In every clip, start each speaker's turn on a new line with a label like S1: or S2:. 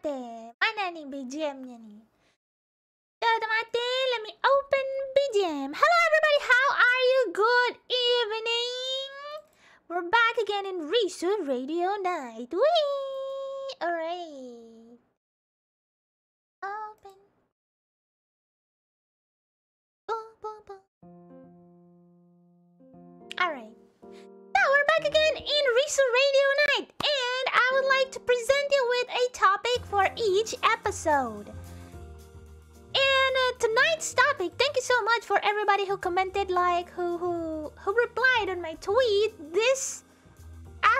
S1: mate. Mana nih BGM-nya nih? Udah mate, let me open BGM. Hello everybody, how are you? Good evening. We're back again in Risu Radio Night. Whee! Alright. Open. Boom, boom, boom. Alright. So we're back again in Risu Radio Night, and I would like to present you with a topic for each episode. And tonight's topic, thank you so much for everybody who commented, who replied on my tweet this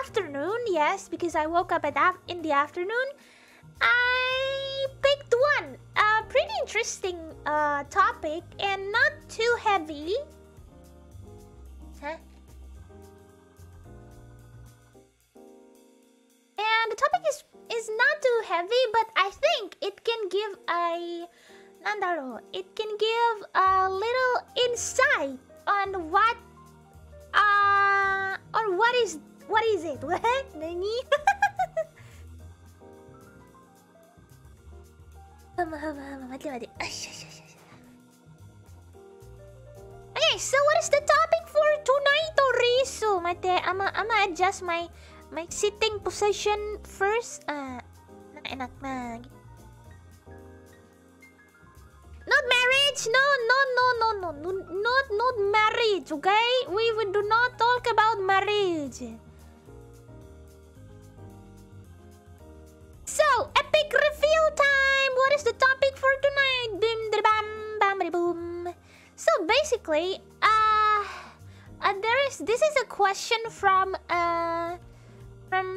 S1: afternoon. Yes, because I woke up in the afternoon. I picked one, a pretty interesting topic and not too heavy. Huh? And the topic is not too heavy, but I think it can give it can give a little insight on what is it? What? Nani? Okay, so what is the topic for tonight, Risu? Mate, I'ma adjust my sitting position first. Enak na. Not marriage. No. Not marriage. Okay, we do not talk about marriage. So, epic reveal time. What is the topic for tonight? Bim bam bam boom. So basically, this is a question from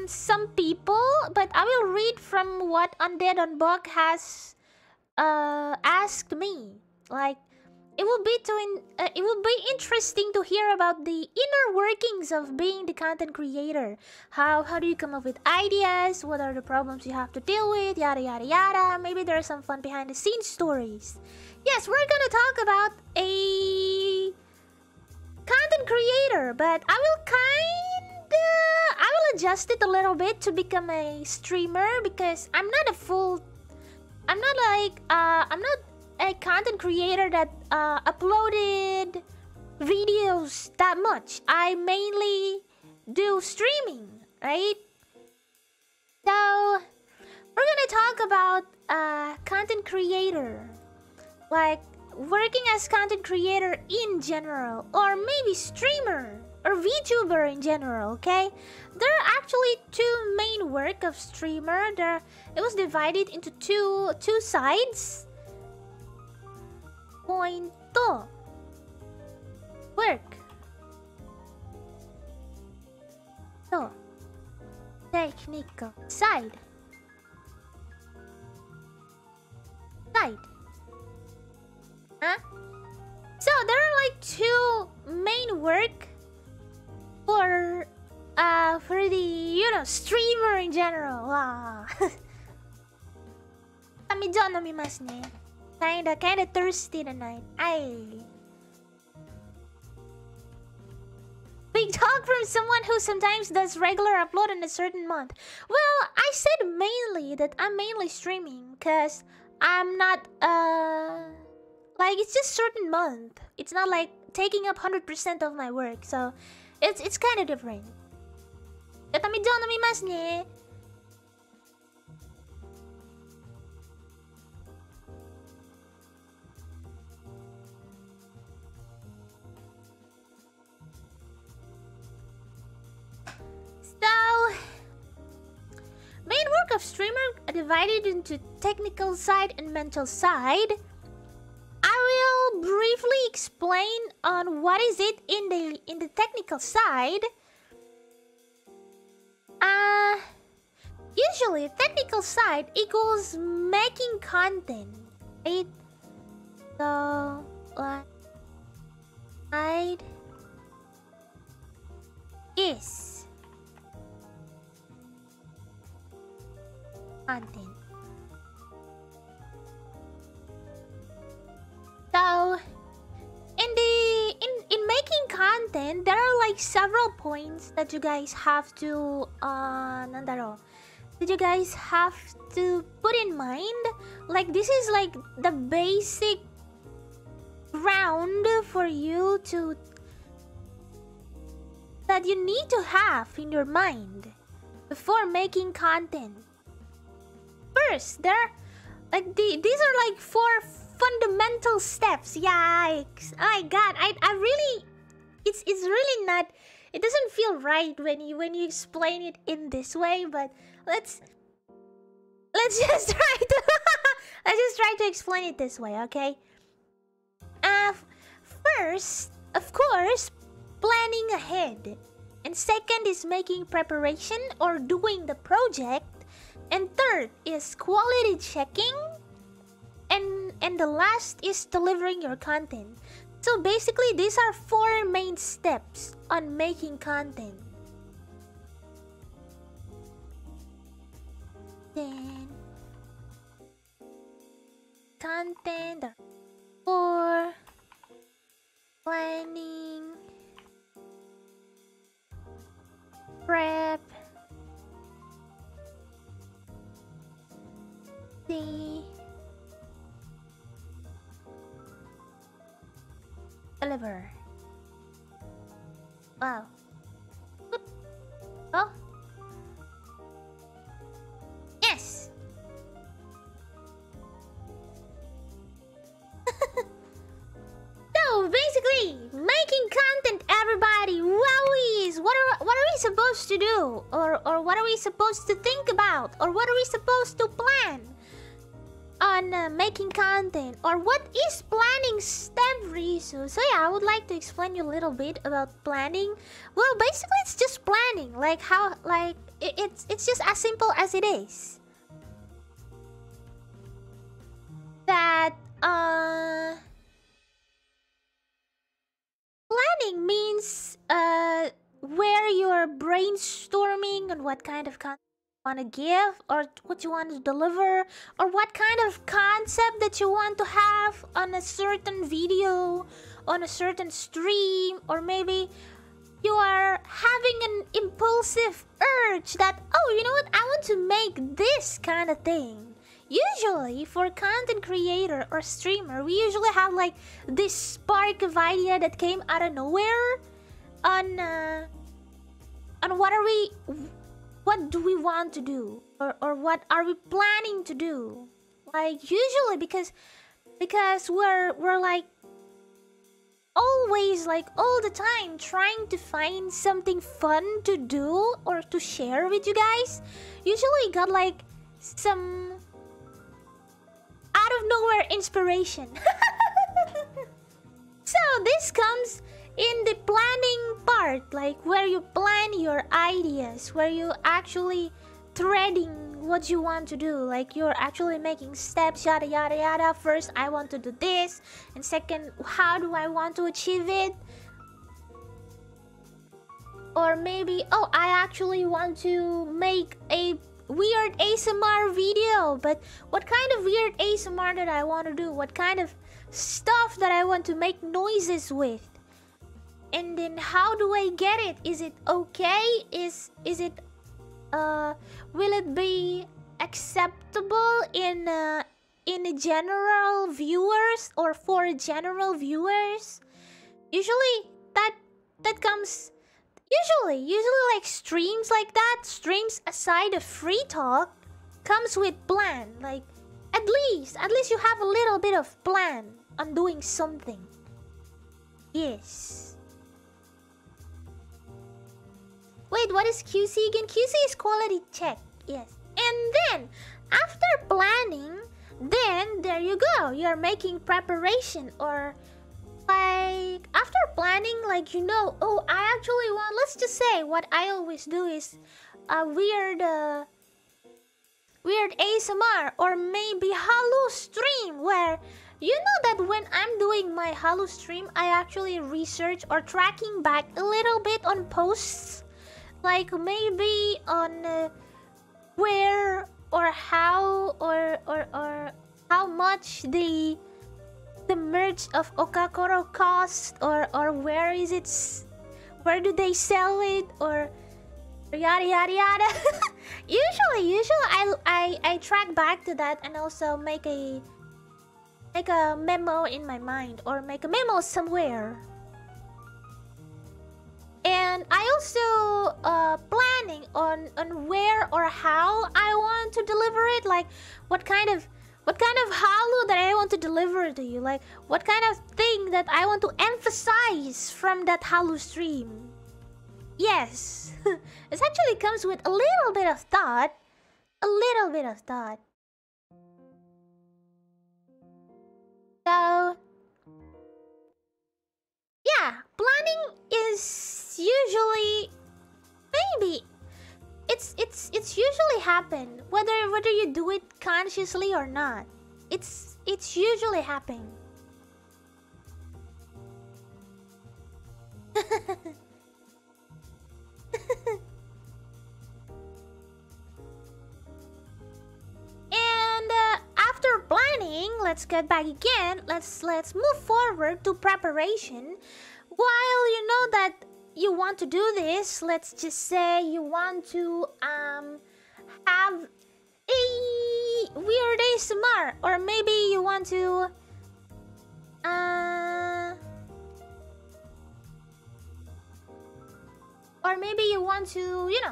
S1: some people, but I will read from what Undead Unbug has asked me. Like, it will be interesting to hear about the inner workings of being the content creator. How do you come up with ideas? What are the problems you have to deal with? Yada yada yada. Maybe there are some fun behind the scenes stories. Yes, we're gonna talk about a content creator, but I will adjust it a little bit to become a streamer, because I'm not a content creator that uploaded videos that much. I mainly do streaming, right? So we're gonna talk about content creator, like working as content creator in general, or maybe streamer or VTuber in general. Okay, there are actually two main work of streamer. It was divided into two sides. Pointo work. So technical side. Huh? So there are like two main work for the streamer in general. Medyo namimas ne. Kinda thirsty tonight. Ay. Big talk from someone who sometimes does regular upload in a certain month. Well, I said mainly that I'm mainly streaming because I'm not like, it's just certain month. It's not like taking up 100% of my work, so it's kind of different. Kata medyo namimas ne. So, main work of streamer divided into technical side and mental side. I will briefly explain on what is it in the technical side. Usually technical side equals making content, right? So, side is content. So, in making content, there are like several points that you guys have to that you guys have to put in mind. Like, this is like the basic ground for you to that you need to have in your mind before making content. First, these are like 4 fundamental steps. Yikes! Oh my god, I really, it's really not. It doesn't feel right when you explain it in this way. But let's just try to let's just try to explain it this way, okay? First, of course, planning ahead. And second is making preparation or doing the project. And third is quality checking. And the last is delivering your content. So basically, these are 4 main steps on making content. Then content for planning, prep, deliver. Wow. Oh. Yes. So basically, making content, everybody. Wowies! What are we supposed to do? Or what are we supposed to think about? Or what are we supposed to plan on making content? Or what is planning step, Risu? So yeah, I would like to explain you a little bit about planning. Well, basically it's just planning. Like how, like it's just as simple as it is. That planning means where you're brainstorming on what kind of content you want to give, or what you want to deliver, or what kind of concept that you want to have on a certain video, on a certain stream, or maybe you are having an impulsive urge that, oh, you know what, I want to make this kind of thing. Usually, for content creator or streamer, we usually have like this spark of idea that came out of nowhere on what do we want to do, or what are we planning to do. Like usually because we're like always, like all the time, trying to find something fun to do or to share with you guys. Usually got like some out of nowhere inspiration. So this comes in the planning part, like where you plan your ideas, where you actually threading what you want to do, like you're actually making steps, yada yada yada. First, I want to do this, and second, how do I want to achieve it? Or maybe, oh, I actually want to make a weird ASMR video, but what kind of weird ASMR that I want to do? What kind of stuff that I want to make noises with? And then how do I get it? Is it okay? Is it will it be acceptable in a general viewers, or for general viewers? Usually that comes usually like streams like that, streams aside of free talk, comes with plan. Like at least you have a little bit of plan on doing something. Yes. Wait, what is QC again? QC is quality check. Yes. And then after planning, then there you go. You're making preparation, or like after planning, like, you know, oh, I actually want, let's just say what I always do is a weird ASMR, or maybe Halo stream, where you know that when I'm doing my Halo stream, I actually research or tracking back a little bit on posts, like maybe on where or how or how much the merch of Okakoro cost, or where do they sell it, or yada yada yada. Usually I track back to that and also make a memo in my mind or make a memo somewhere. And I also planning on where or how I want to deliver it, like what kind of halo that I want to deliver to you, like what kind of thing that I want to emphasize from that halo stream. Yes, it actually comes with a little bit of thought, So yeah, planning is usually maybe it's usually happen whether you do it consciously or not. It's usually happen. And after planning, let's get back again. Let's move forward to preparation. While you know that you want to do this, let's just say you want to have a weird ASMR, or maybe you want to you know,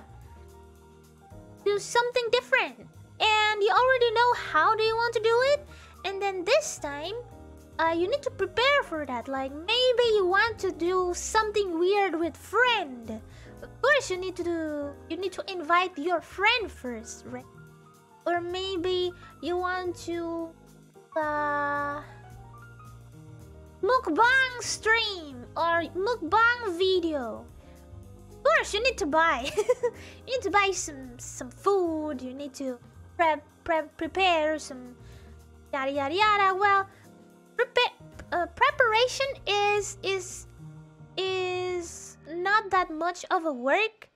S1: do something different, and you already know how do you want to do it. And then this time you need to prepare for that. Like maybe you want to do something weird with friend. Of course you need to invite your friend first, right? Or maybe you want to mukbang stream or mukbang video. Of course you need to buy you need to buy some food. You need to prepare some yada yada yada. Well, preparation is not that much of a work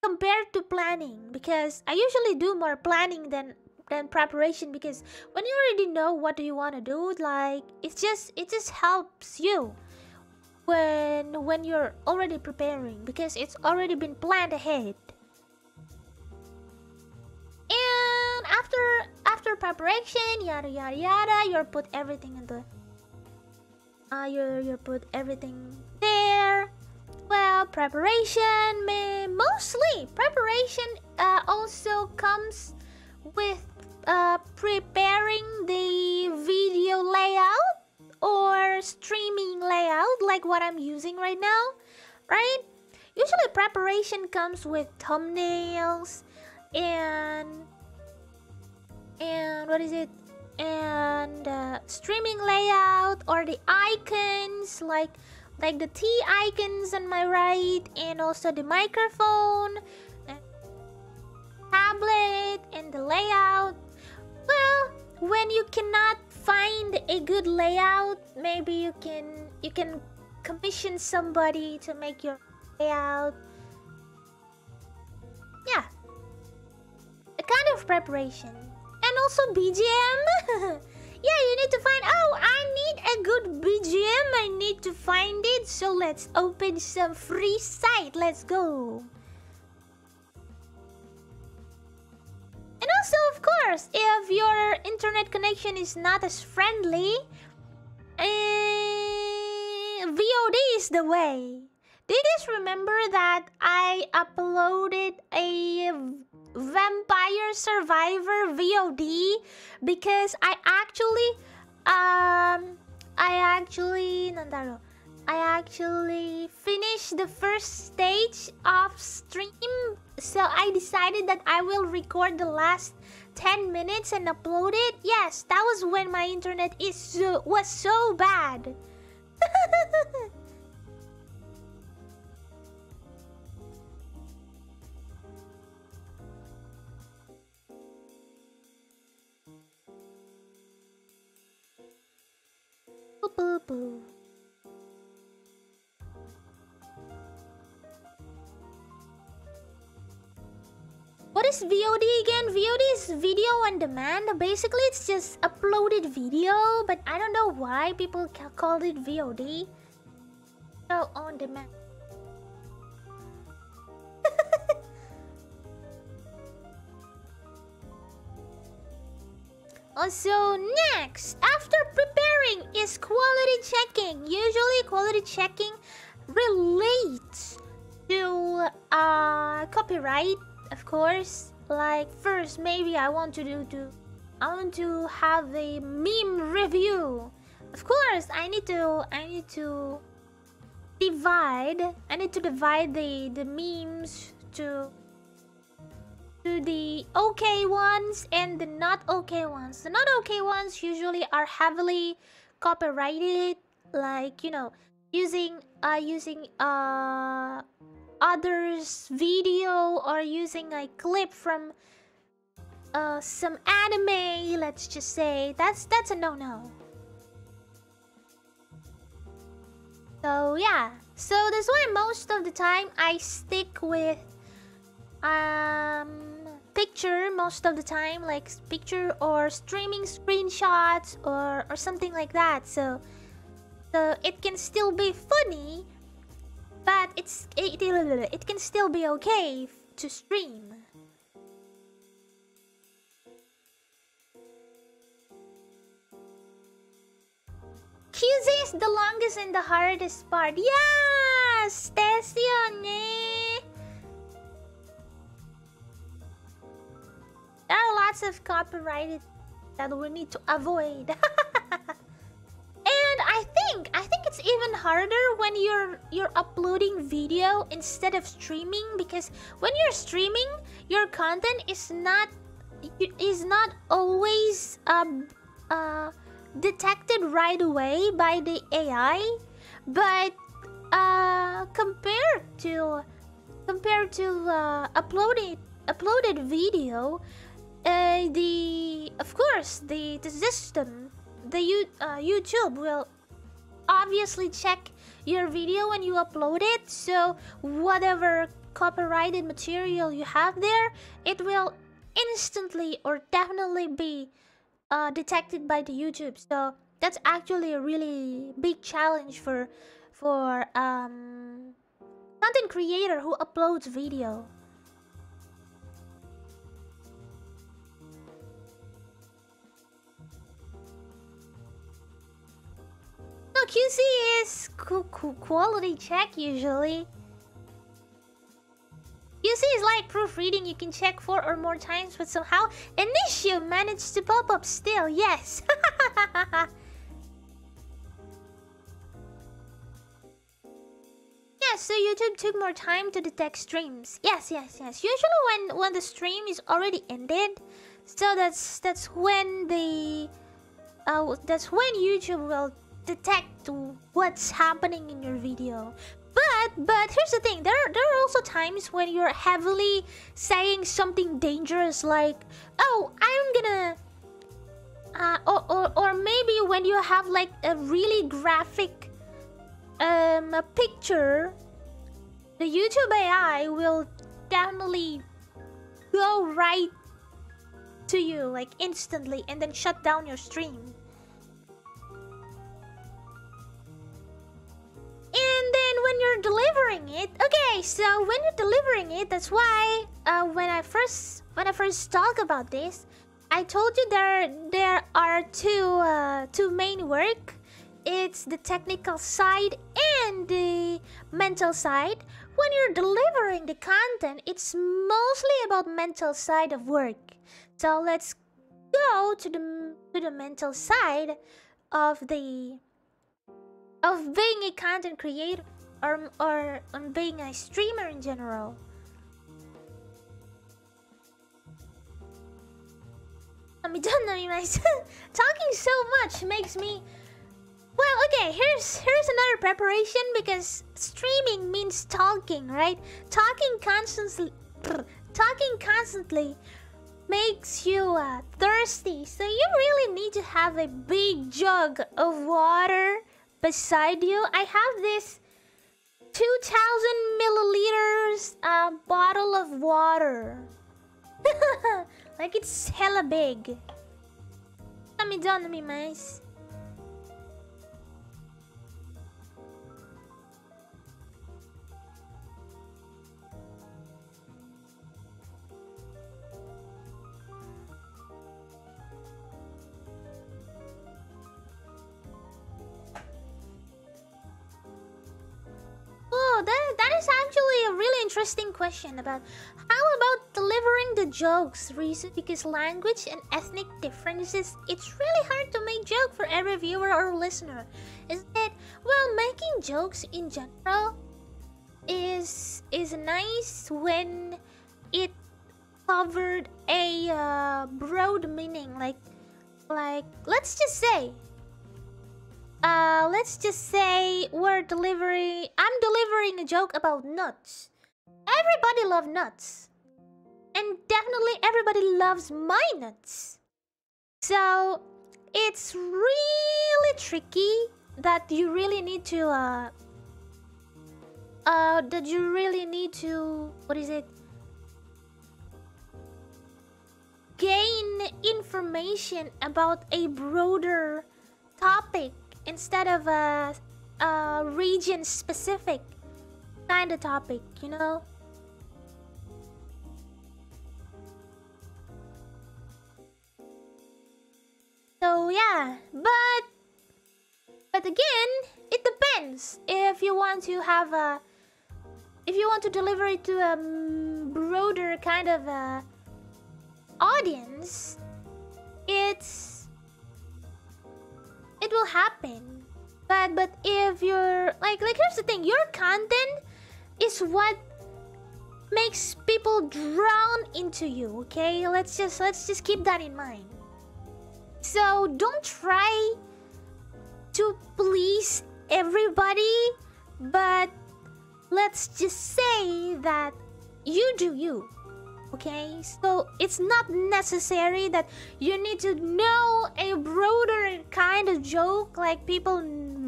S1: compared to planning, because I usually do more planning than preparation, because when you already know what do you want to do, like it just helps you when you're already preparing, because it's already been planned ahead. And after preparation, yada yada yada, you put everything into you put everything there. Well, preparation mostly preparation also comes with preparing the video layout or streaming layout, like what I'm using right now, right? Usually preparation comes with thumbnails and what is it? And streaming layout, or the icons, like the T icons on my right, and also the microphone, and tablet, and the layout. Well, when you cannot find a good layout, maybe you can commission somebody to make your layout. Yeah, a kind of preparation. And also BGM. Yeah, you need to find, oh, I need a good BGM. I need to find it. So let's open some free site. Let's go. And also, of course, if your internet connection is not as friendly, VOD is the way. Did you guys remember that I uploaded a Vampire Survivor VOD? Because I actually finished the first stage of stream, so I decided that I will record the last 10 minutes and upload it. Yes, that was when my internet was so bad. Boo boo. What is VOD again? VOD is video on demand. Basically, it's just uploaded video, but I don't know why people called it VOD. So on demand. So next, after preparing is quality checking. Usually quality checking relates to copyright, of course. Like first, maybe I want to have a meme review. Of course, I need to divide the memes to the okay ones and the not okay ones. The not okay ones usually are heavily copyrighted, like, you know, using others' video or using a clip from some anime, let's just say. That's a no-no. So yeah, so that's why most of the time I stick with picture most of the time, like picture or streaming screenshots or something like that. So it can still be funny, but it can still be okay to stream. QZ is the longest and the hardest part. Yes! Testion, eh? There are lots of copyrighted that we need to avoid. And I think it's even harder when you're uploading video instead of streaming, because when you're streaming, your content is not always detected right away by the AI, but compared to uploaded video, of course the system, YouTube will obviously check your video when you upload it. So whatever copyrighted material you have there, it will instantly or definitely be detected by the YouTube. So that's actually a really big challenge for content creator who uploads video. No, QC is quality check usually. QC is like proofreading. You can check 4 or more times, but somehow an issue managed to pop up still. Yes. Yes, so YouTube took more time to detect streams. Yes. Usually when the stream is already ended, so that's when YouTube will detect what's happening in your video. But here's the thing, there are also times when you're heavily saying something dangerous, like, oh, I'm gonna or maybe when you have like a really graphic a picture, the YouTube AI will definitely go right to you like instantly and then shut down your stream. And then when you're delivering it, okay, so when you're delivering it, that's why when I first talk about this, I told you there are two main work. It's the technical side and the mental side. When you're delivering the content, it's mostly about mental side of work. So let's go to the mental side of being a content creator or on being a streamer in general. Talking so much makes me... Well, okay, here's another preparation, because streaming means talking, right? Talking constantly makes you thirsty. So you really need to have a big jug of water beside you. I have this 2,000 milliliters bottle of water. Like it's hella big. Mais. there's actually a really interesting question about how about delivering the jokes, Risu? Because language and ethnic differences, it's really hard to make joke for every viewer or listener, isn't it? Well, making jokes in general is nice when it covered a broad meaning, like let's just say I'm delivering a joke about nuts. Everybody loves nuts, and definitely everybody loves my nuts. So it's really tricky that you really need to what is it, gain information about a broader topic instead of a region specific kind of topic, you know. So yeah, but again, it depends. If you want to deliver it to a broader kind of audience, it will happen. But if you're like here's the thing, your content is what makes people drown into you, okay? Let's just keep that in mind. So don't try to please everybody, but let's just say that you do you. Okay, so it's not necessary that you need to know a broader kind of joke like people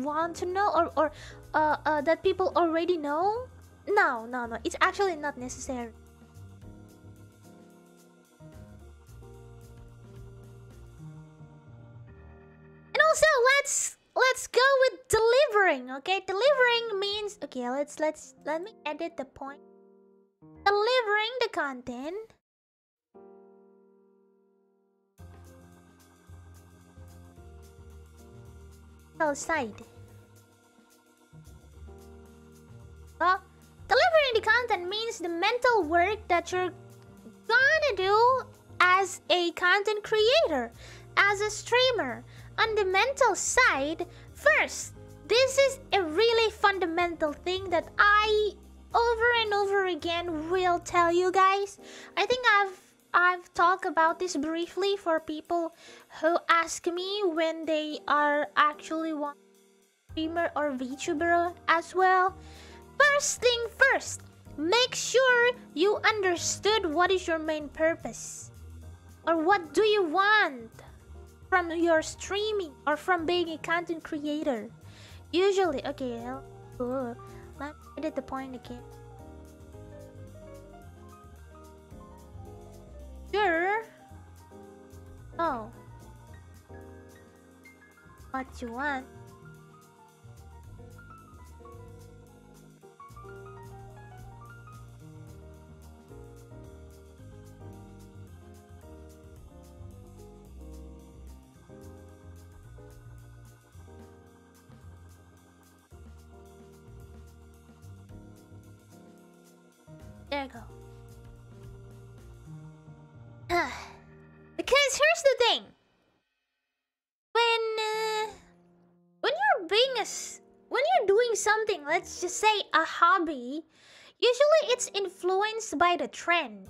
S1: want to know, or that people already know. No, it's actually not necessary. And also, let's go with delivering. Okay, delivering means, okay, let me edit the point. Delivering the content side. Well, delivering the content means the mental work that you're gonna do as a content creator, as a streamer. On the mental side, first, this is a really fundamental thing that I over and over again will tell you guys. I think I've talked about this briefly for people who ask me when they are actually one streamer or Vtuber as well. First thing first, make sure you understood what is your main purpose, or what do you want from your streaming or from being a content creator. Usually, okay, let me edit the point again. Sure. Oh. What you want. There you go. Because here's the thing. When you're doing something, let's just say a hobby, usually it's influenced by the trend.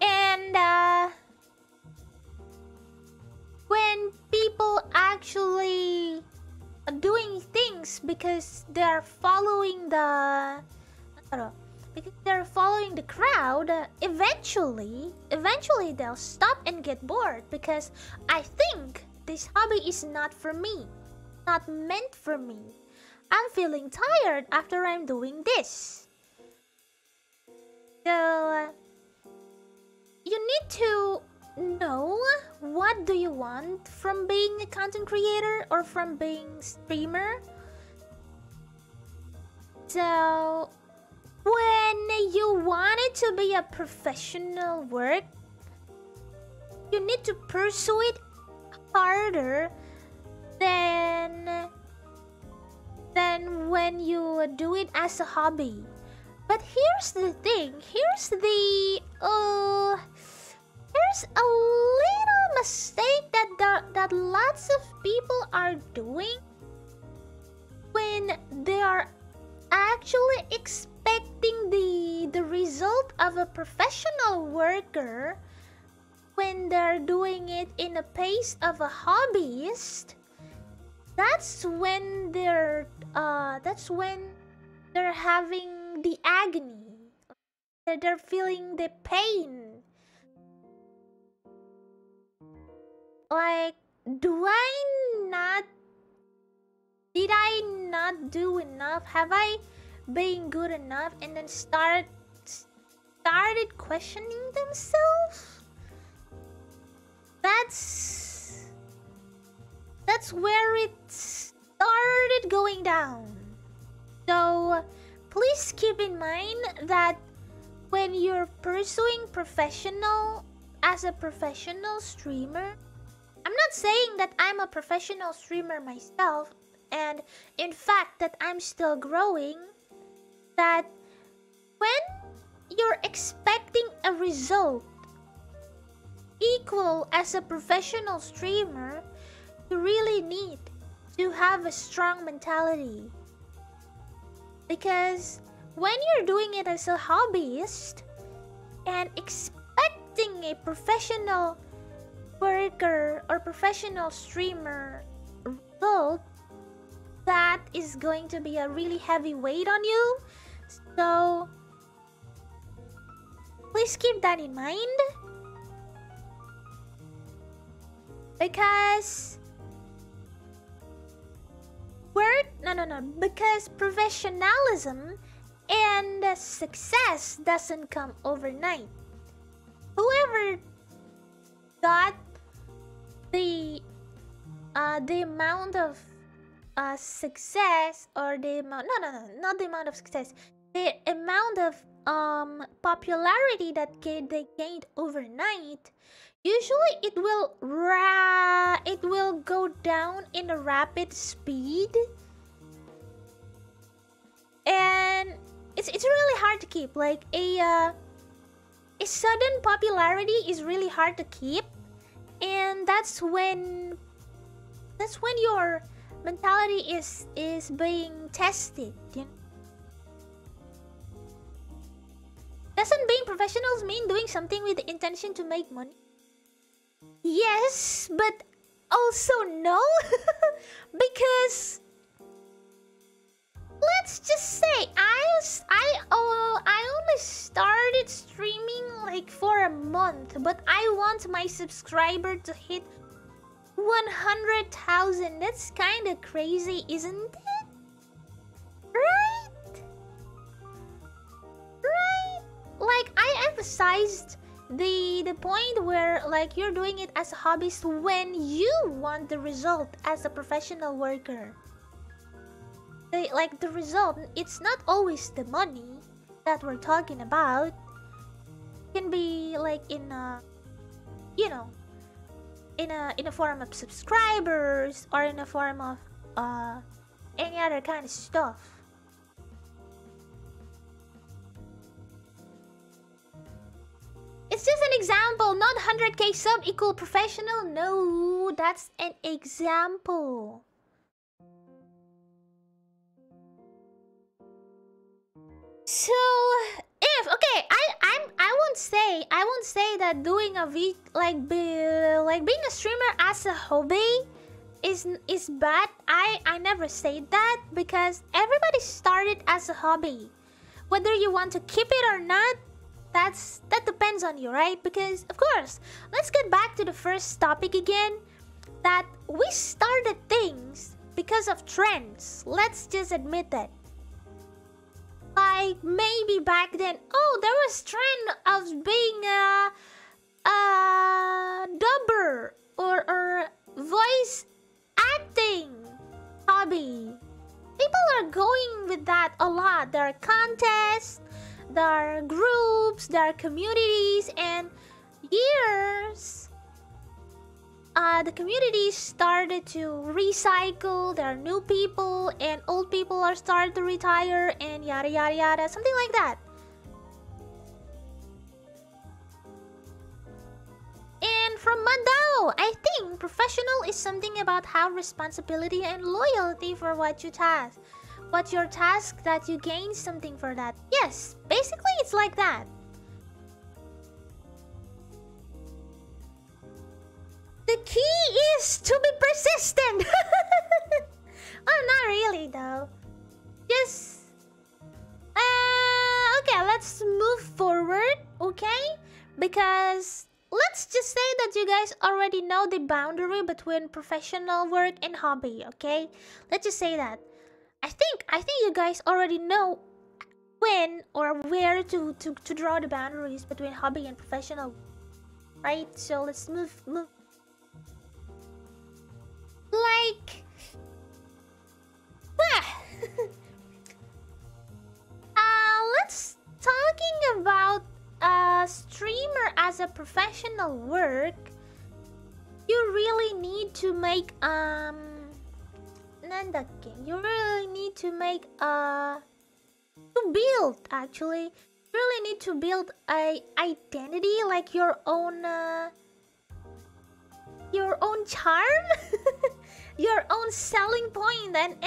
S1: And when people actually are doing things because they're following the crowd, eventually they'll stop and get bored, because I think this hobby is not for me, not meant for me. I'm feeling tired after I'm doing this. So you need to know what do you want from being a content creator or from being streamer. So when you want it to be a professional work, you need to pursue it harder than than when you do it as a hobby. But here's the thing. Here's a little mistake that lots of people are doing when they are actually expecting the result of a professional worker when they're doing it in the pace of a hobbyist. That's when they're having the agony. They're feeling the pain. Like, did I not do enough? Have I been good enough? And then started questioning themselves? That's where it started going down. So please keep in mind that when you're pursuing as a professional streamer, I'm not saying that I'm a professional streamer myself, and in fact that I'm still growing, that when you're expecting a result equal as a professional streamer, you really need to have a strong mentality. Because when you're doing it as a hobbyist and expecting a professional worker or professional streamer result, that is going to be a really heavy weight on you. So please keep that in mind. Because because professionalism and success doesn't come overnight. Whoever got the amount of success, or the amount, not the amount of success, the amount of popularity that they gained overnight, usually it will go down in a rapid speed, and it's really hard to keep. Like a sudden popularity is really hard to keep, and that's when your mentality is being tested, you know? Doesn't being professionals mean doing something with the intention to make money? Yes, but also no. Because let's just say I only started streaming like for a month, but I want my subscriber to hit 100,000. That's kind of crazy, isn't it? Right? Like, I emphasized the point where, like, you're doing it as a hobbyist when you want the result as a professional worker. Like, the result, it's not always the money that we're talking about. It can be like in a, you know, in a form of subscribers, or in a form of any other kind of stuff. It's just an example. Not 100k sub equal professional. No, that's an example. So if I won't say that doing being a streamer as a hobby is bad. I never said that, because everybody started as a hobby. Whether you want to keep it or not, that depends on you, right? Because of course, let's get back to the first topic again, that we started things because of trends. Let's just admit that. Like, maybe back then, oh, there was trend of being a dubber or voice acting hobby. People are going with that a lot. There are contests, there are groups, there are communities, and years the community started to recycle. There are new people, and old people are starting to retire, and yada yada yada, something like that. And from Mandao, I think professional is something about how responsibility and loyalty for what you task. What's your task that you gain something for that? Yes, basically it's like that. The key is to be persistent. Oh, not really though. Just okay, let's move forward, okay? Because let's just say that you guys already know the boundary between professional work and hobby, okay? Let's just say that. I think you guys already know when or where to draw the boundaries between hobby and professional, right? So let's move. Like, let's talking about a streamer as a professional work. You really need to make you really need to make to build, actually. You really need to build a identity, like your own charm, your own selling point, and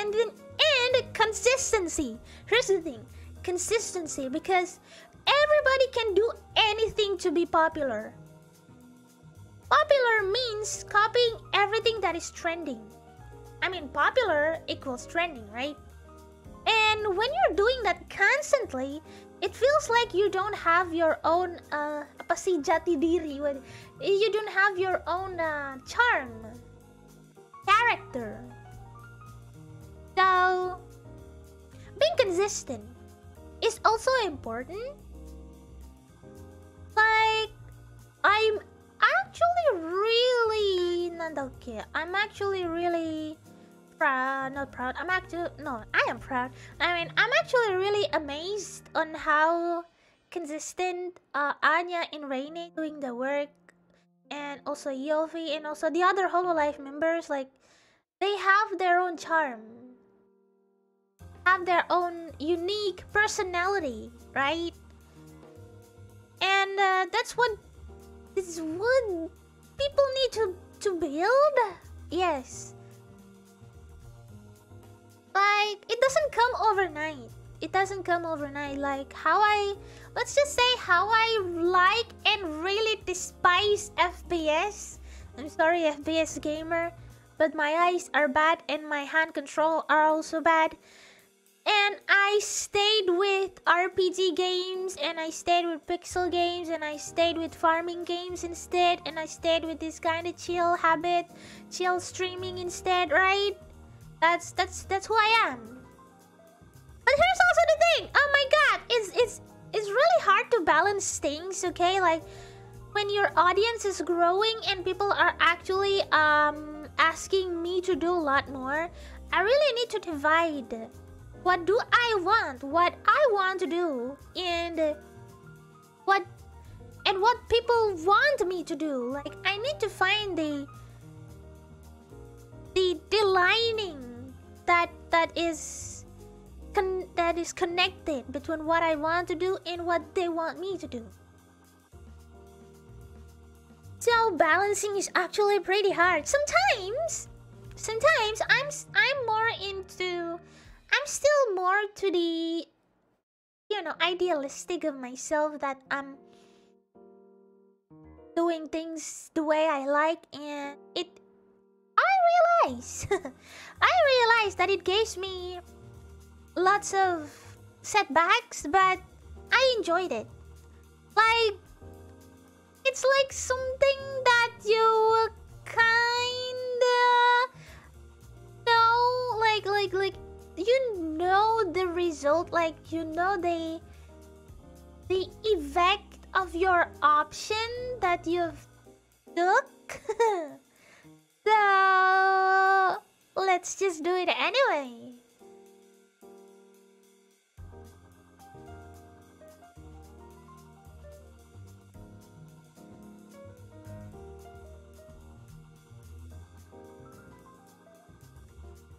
S1: consistency. Here's the thing, consistency, because everybody can do anything to be popular. Popular means copying everything that is trending. I mean, popular equals trending, right? And when you're doing that constantly, it feels like you don't have your own jati diri. You don't have your own charm, character. So being consistent is also important. Like, I'm actually really proud. Not proud. I am proud. I mean, I'm actually really amazed on how consistent Anya and Rainy doing the work, and also Yofi, and also the other HoloLive members. Like, they have their own charm, have their own unique personality, right? And this is what people need to build. Yes. Like, it doesn't come overnight. It doesn't come overnight. Like, let's just say how I like and really despise FPS. I'm sorry, FPS gamer, but my eyes are bad and my hand control are also bad. And I stayed with RPG games, and I stayed with pixel games, and I stayed with farming games instead, and I stayed with this kind of chill habit, chill streaming instead, right? That's who I am. But here's also the thing. Oh my god, it's really hard to balance things, okay? Like, when your audience is growing and people are actually asking me to do a lot more, I really need to divide. What do I want? What I want to do, and what people want me to do. Like, I need to find the lining that is connected between what I want to do and what they want me to do. So balancing is actually pretty hard. Sometimes I'm still more to the, idealistic of myself, that I'm doing things the way I like, and I realize that it gives me lots of setbacks, but I enjoyed it. Like, it's like something that you kinda know, like you know the result, like you know the effect of your option that you've took. So let's just do it anyway.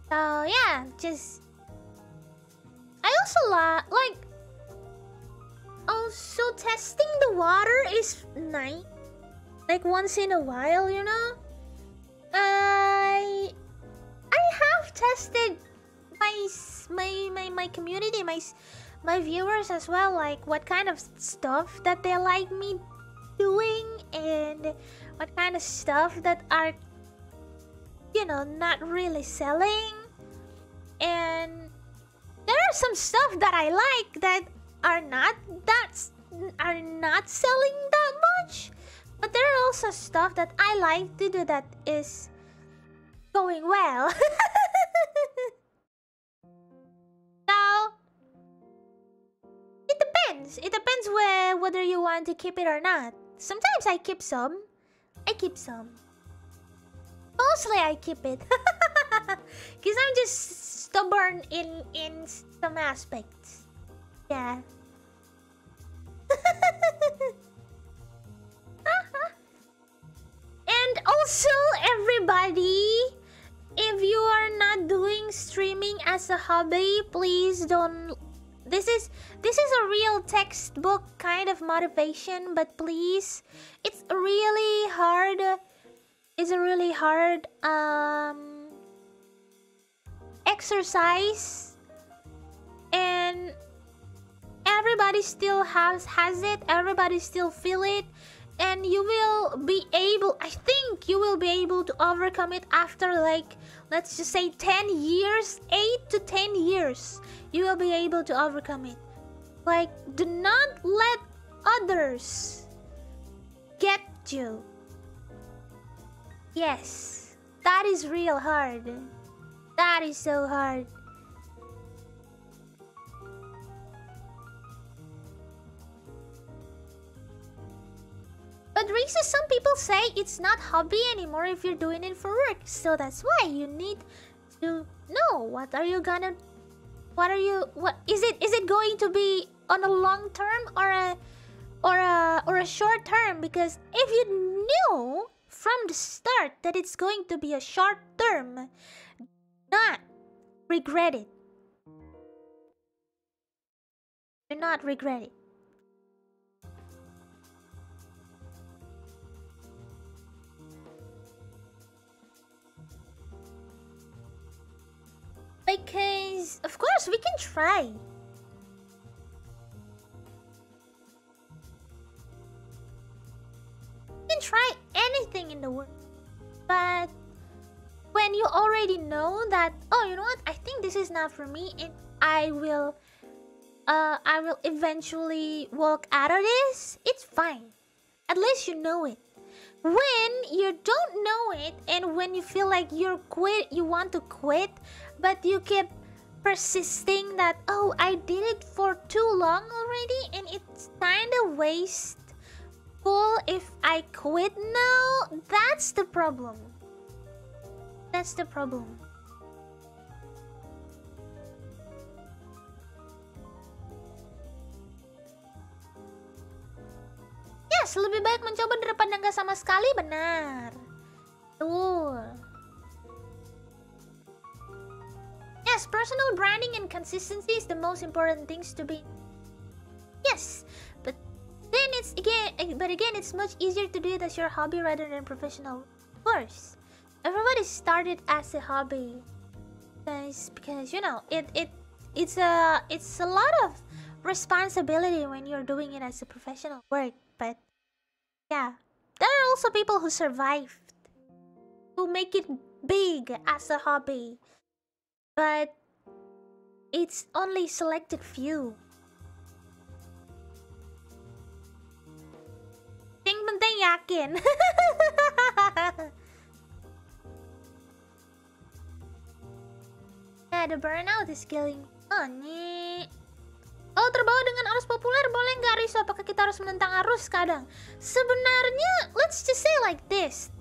S1: So yeah, just I also like also testing the water is nice. Like once in a while, you know. I have tested my community, my viewers as well, like what kind of stuff that they like me doing and what kind of stuff that are, you know, not really selling. And there are some stuff that I like that are not selling that much, but there are also stuff that I like to do that is going well. So it depends. It depends whether you want to keep it or not. Sometimes I keep some. Mostly I keep it. Because I'm just stubborn in some aspects. Yeah. And also, everybody, if you are not doing streaming as a hobby, please don't. This is a real textbook kind of motivation, but please, it's really hard. It's a really hard exercise, and everybody still has it. Everybody still feel it. And you will be able, I think you will be able to overcome it after, like, let's just say 10 years, 8 to 10 years. You will be able to overcome it. Like, do not let others get you. Yes, that is real hard. That is so hard. But Risu, some people say it's not hobby anymore if you're doing it for work. So that's why you need to know what is it going to be on a long term or a short term? Because if you knew from the start that it's going to be a short term, not regret it. Do not regret it. Because, of course, we can try. We can try anything in the world. But when you already know that, oh, you know what? I think this is not for me, and I will eventually walk out of this. It's fine. At least you know it. When you don't know it, and when you feel like you want to quit, but you keep persisting that, oh, I did it for too long already, and it's kind of wasteful if I quit now. That's the problem. That's the problem. Yes, lebih baik mencoba daripada nggak sama sekali, benar. Tuh. Yes, personal branding and consistency is the most important things to be. Yes, but then again, it's much easier to do it as your hobby rather than professional. Of course, everybody started as a hobby, because you know it's a lot of responsibility when you're doing it as a professional work. But yeah, there are also people who survived, who make it big as a hobby. But it's only selected few. Yang penting yakin. Yeah, the burnout is killing me. Kalau terbawa dengan arus populer, boleh nggak Risu? Apakah kita harus menentang arus kadang? Sebenarnya, let's just say like this.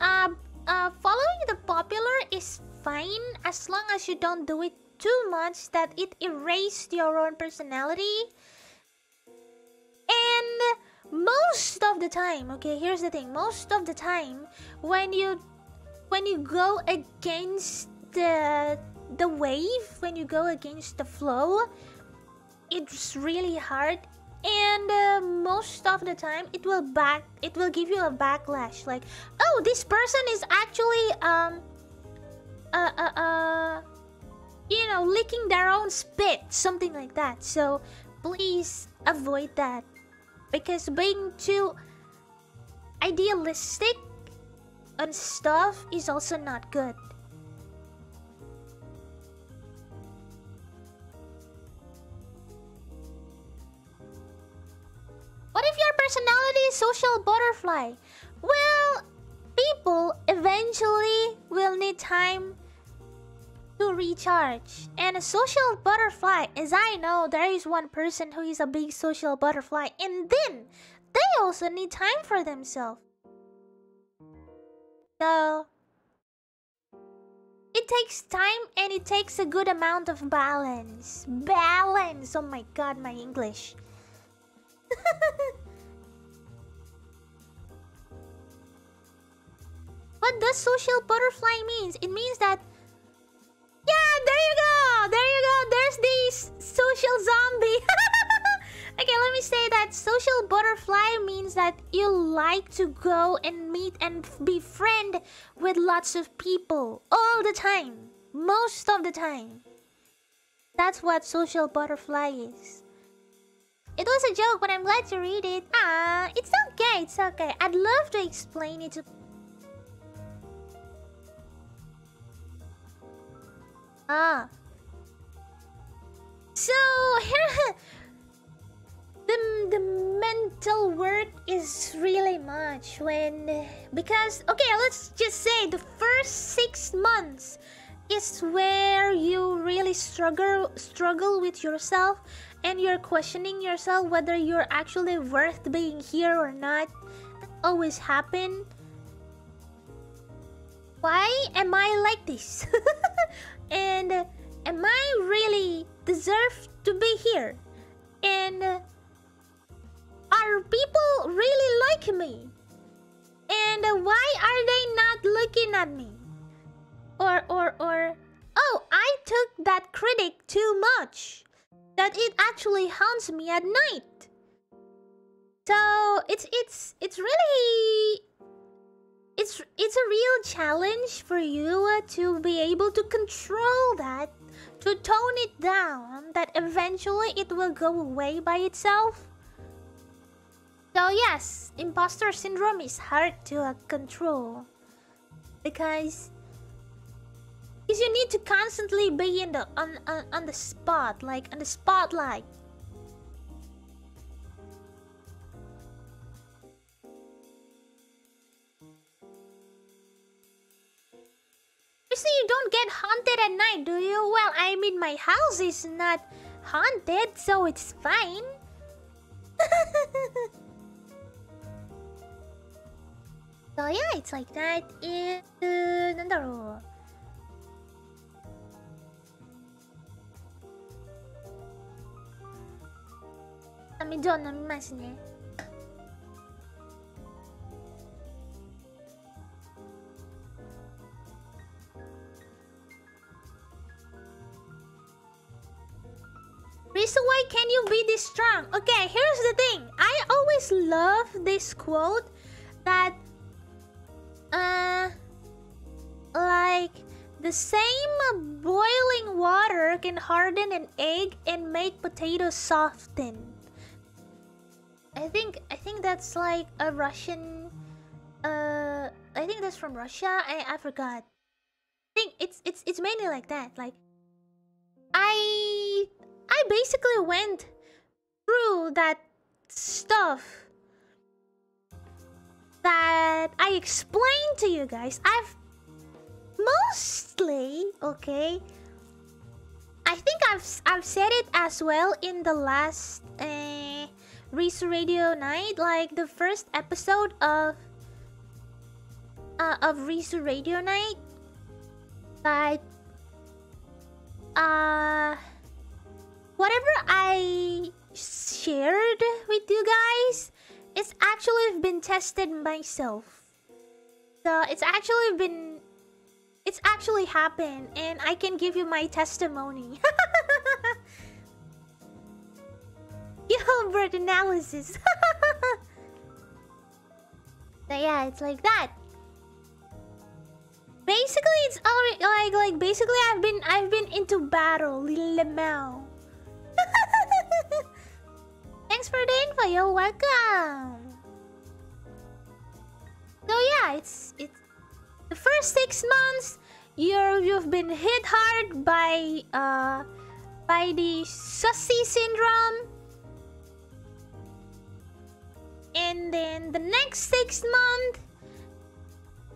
S1: Following the popular is fine as long as you don't do it too much that it erased your own personality. And most of the time, okay, here's the thing. Most of the time, when you go against the the wave, when you go against the flow, it's really hard, and most of the time it will give you a backlash, like, oh, this person is actually licking their own spit, something like that. So please avoid that, because being too idealistic on stuff is also not good. What if your personality is social butterfly? Well, people eventually will need time to recharge. And a social butterfly, as I know, there is one person who is a big social butterfly, and then they also need time for themselves. So it takes time, and it takes a good amount of balance. Balance! Oh my god, my English. What does social butterfly means? It means that, yeah, there you go, there's this social zombie. Okay, let me say that social butterfly means that you like to go and meet and befriend with lots of people all the time, most of the time. That's what social butterfly is. It was a joke, but I'm glad to read it. Ah, it's okay, it's okay. I'd love to explain it to... Ah. So, here... The mental work is really much when... Because, okay, let's just say the first 6 months is where you really struggle with yourself, and you're questioning yourself whether you're actually worth being here or not. That always happen. Why am I like this? And am I really deserve to be here? And are people really like me? And why are they not looking at me? Or oh, I took that critic too much, that it actually haunts me at night. So it's really a real challenge for you to be able to control that, to tone it down, that eventually it will go away by itself. So yes, imposter syndrome is hard to control, because you need to constantly be in the on the spot, like on the spotlight. You see, you don't get haunted at night, do you? Well, I mean, my house is not haunted, so it's fine. So yeah, it's like that. And なんだろう。水を飲みますね。Risu, why can you be this strong? Okay, here's the thing. I always love this quote that like the same boiling water can harden an egg and make potatoes soften. I think that's like a Russian I think that's from Russia. I forgot. I think it's mainly like that. Like I basically went through that stuff that I explained to you guys. I've mostly, okay, I think I've said it as well in the last Risu Radio Night, like the first episode of Risu Radio Night. But whatever I shared with you guys, it's actually been tested myself. So it's it's actually happened, and I can give you my testimony. Gilbert analysis. So yeah, it's like that. Basically, it's already like basically I've been into battle, Lemao. Thanks for the info, you're welcome. So yeah, it's the first 6 months you've been hit hard by the sussy syndrome. And then the next 6 months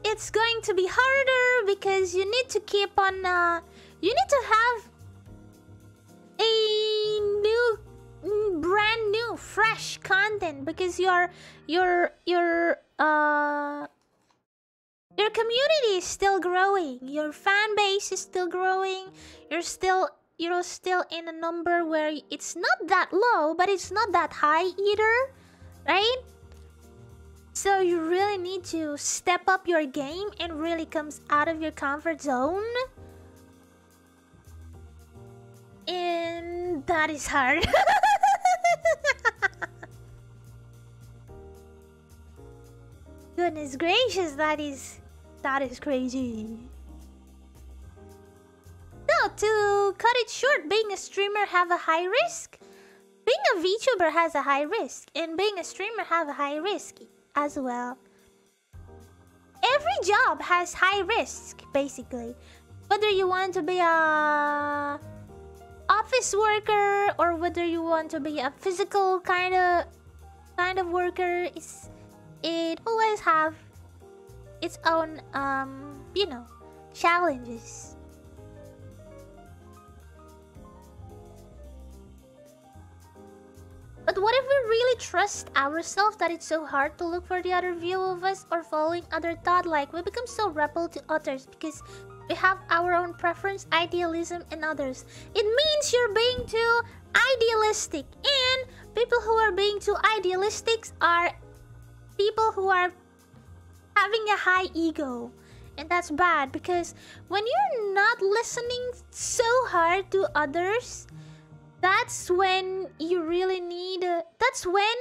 S1: it's going to be harder because you need to keep on you need to have a new brand new fresh content because your community is still growing, your fan base is still growing, you're still in a number where it's not that low but it's not that high either, right? So you really need to step up your game and really comes out of your comfort zone. And that is hard. Goodness gracious, that is crazy. So to cut it short, being a streamer have a high risk. Being a VTuber has a high risk, and being a streamer have a high risk as well. Every job has high risk, basically. Whether you want to be a office worker or whether you want to be a physical kind of worker, it always have its own challenges. But what if we really trust ourselves that it's so hard to look for the other view of us or following other thought? Like, we become so rebel to others because we have our own preference, idealism, and others. It means you're being too idealistic. And people who are being too idealistic are people who are having a high ego. And that's bad because when you're not listening so hard to others, that's when you really need that's when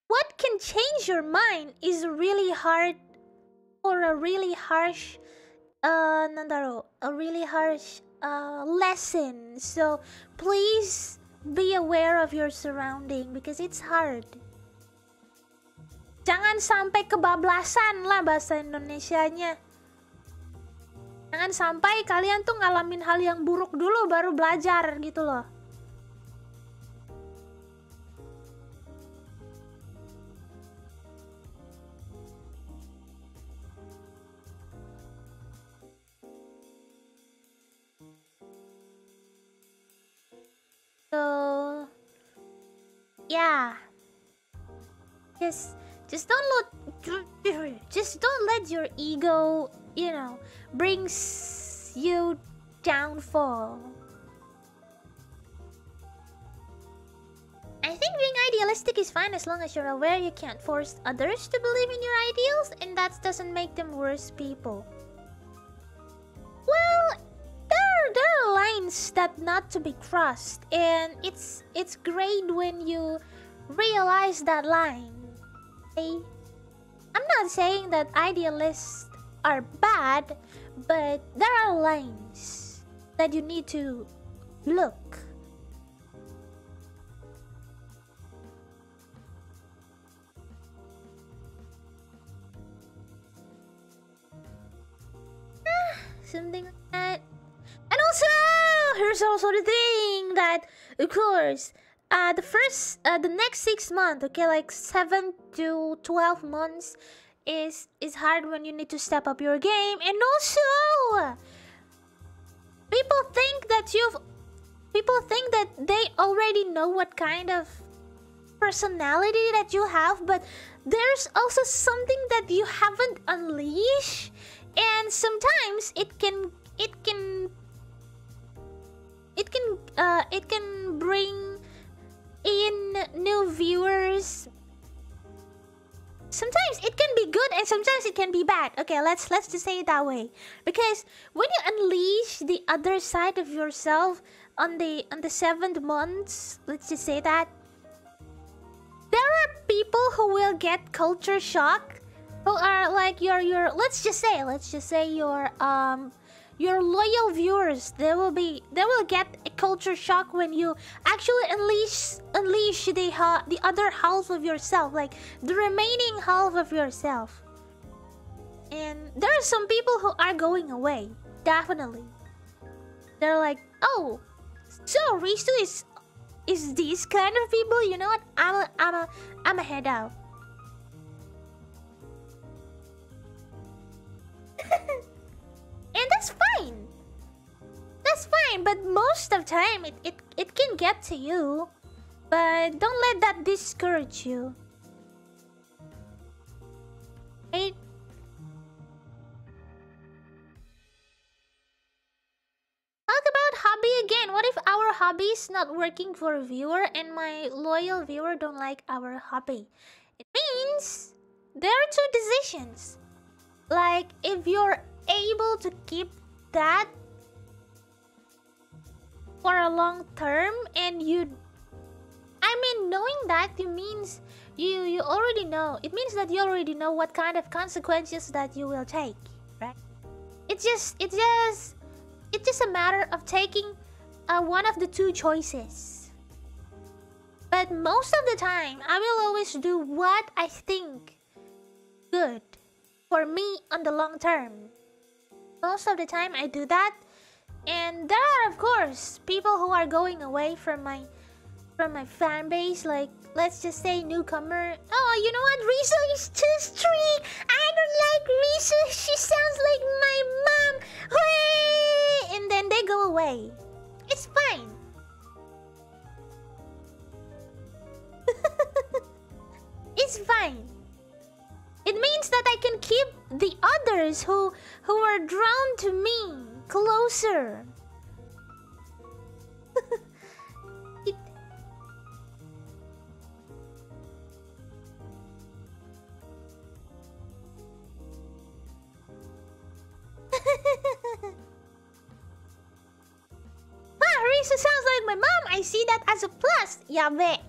S1: what can change your mind is really hard or a really harsh lesson. So please be aware of your surrounding because it's hard. Jangan sampai kebablasan lah bahasa Indonesianya. Jangan sampai kalian tuh ngalamin hal yang buruk dulu baru belajar gitu loh. So yeah, just don't let your ego, brings you downfall. I think being idealistic is fine as long as you're aware you can't force others to believe in your ideals, and that doesn't make them worse people. Well, there are lines that not to be crossed, and it's great when you realize that line. Okay? I'm not saying that idealists are bad, but there are lines that you need to look. Something like that. And also, here's also the thing that, of course, the next 6 months, okay, like 7 to 12 months is hard when you need to step up your game. And also, people think that they already know what kind of personality that you have, but there's also something that you haven't unleashed. And sometimes it can bring in new viewers. Sometimes it can be good and sometimes it can be bad. Okay, let's just say it that way. Because when you unleash the other side of yourself on the 7th month, let's just say that, there are people who will get culture shock, who are like your let's just say your loyal viewers. They will get a culture shock when you actually unleash the other half of yourself, like the remaining half of yourself. And there are some people who are going away, definitely. They're like, oh, so Risu is this kind of people? You know what? I'm a head out. And that's fine. That's fine, but most of the time it can get to you. But don't let that discourage you. Right? Talk about hobby again. What if our hobby is not working for a viewer and my loyal viewer don't like our hobby? It means there are two decisions. Like, if you're able to keep that for a long term, and knowing that, it means you already know. It means that you already know what kind of consequences that you will take, right? It's just a matter of taking one of the two choices. But most of the time, I will always do what I think good for me on the long term. Most of the time I do that. And there are, of course, people who are going away from my fan base, like, let's just say newcomer. Oh, you know what? Risu is too strict. I don't like Risu. She sounds like my mom. Whee! And then they go away. It's fine. It's fine. It means that I can keep the others who are drawn to me closer. Risu sounds like my mom. I see that as a plus. Yabe.